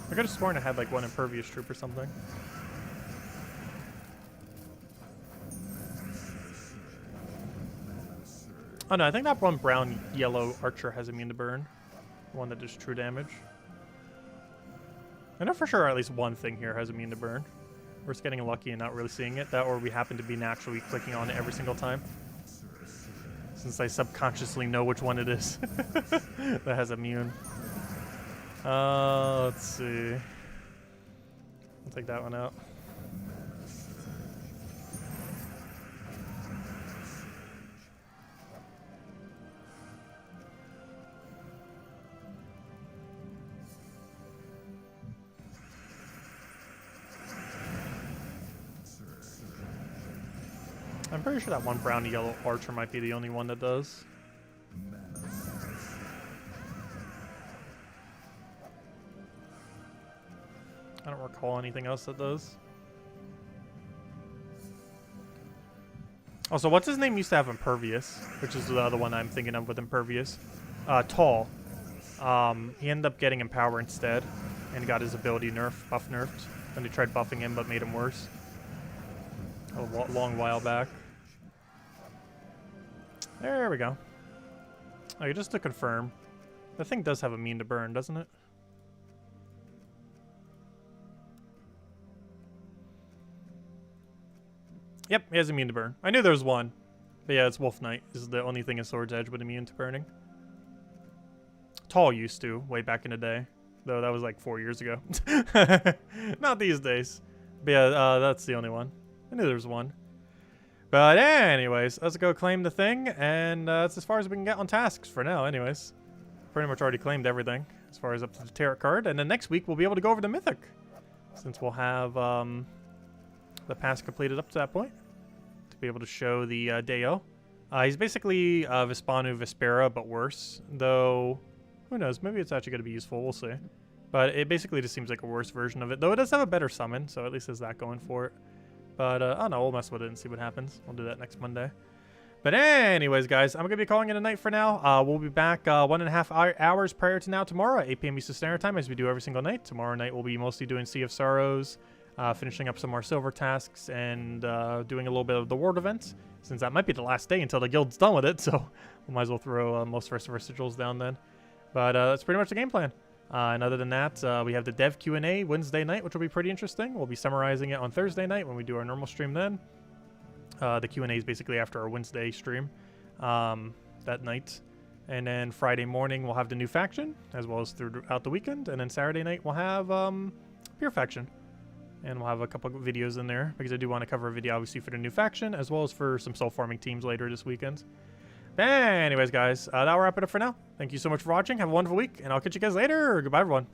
I could have sworn I had like one impervious troop or something. Oh no, I think that one brown yellow archer has immune to burn. The one that does true damage. I know for sure at least one thing here has immune to burn. We're just getting lucky and not really seeing it. That or we happen to be naturally clicking on it every single time. Since I subconsciously know which one it is that has immune. Let's see. I'll take that one out. I'm pretty sure that one brown and yellow archer might be the only one that does. I don't recall anything else that does. Also, what's his name used to have impervious, which is the other one I'm thinking of with impervious. Tall. He ended up getting empower instead and got his ability buff nerfed. Then they tried buffing him but made him worse. A long while back. There we go. Okay, just to confirm, the thing does have immune to burn, doesn't it? Yep, he has immune to burn. I knew there was one. But yeah, it's Wolf Knight. This is the only thing in Sword's Edge with immune to burning. Tall used to, way back in the day. Though that was like 4 years ago. Not these days. But yeah, that's the only one. I knew there was one. But anyways, let's go claim the thing, and that's as far as we can get on tasks for now anyways. Pretty much already claimed everything as far as up to the tarot card, and then next week we'll be able to go over the Mythic. Since we'll have the pass completed up to that point. To be able to show the Deo. He's basically Vespanu Vespera, but worse. Though, who knows, maybe it's actually going to be useful, we'll see. But it basically just seems like a worse version of it. Though it does have a better summon, so at least there's that going for it. But, I don't know, we'll mess with it and see what happens. We'll do that next Monday. But anyways, guys, I'm going to be calling it a night for now. We'll be back 1.5 hours prior to now tomorrow at 8 p.m. Eastern Standard Time, as we do every single night. Tomorrow night we'll be mostly doing Sea of Sorrows, finishing up some more silver tasks, and doing a little bit of the world event, since that might be the last day until the guild's done with it, so we might as well throw most of our residuals down then. But that's pretty much the game plan. And other than that, we have the Dev Q&A Wednesday night, which will be pretty interesting. We'll be summarizing it on Thursday night when we do our normal stream then. The Q&A is basically after our Wednesday stream that night. And then Friday morning, we'll have the new faction, as well as throughout the weekend. And then Saturday night, we'll have Pure Faction. And we'll have a couple of videos in there, because I do want to cover a video, obviously, for the new faction, as well as for some soul farming teams later this weekend. Anyways, guys, that'll wrap it up for now. Thank you so much for watching. Have a wonderful week, and I'll catch you guys later. Goodbye, everyone.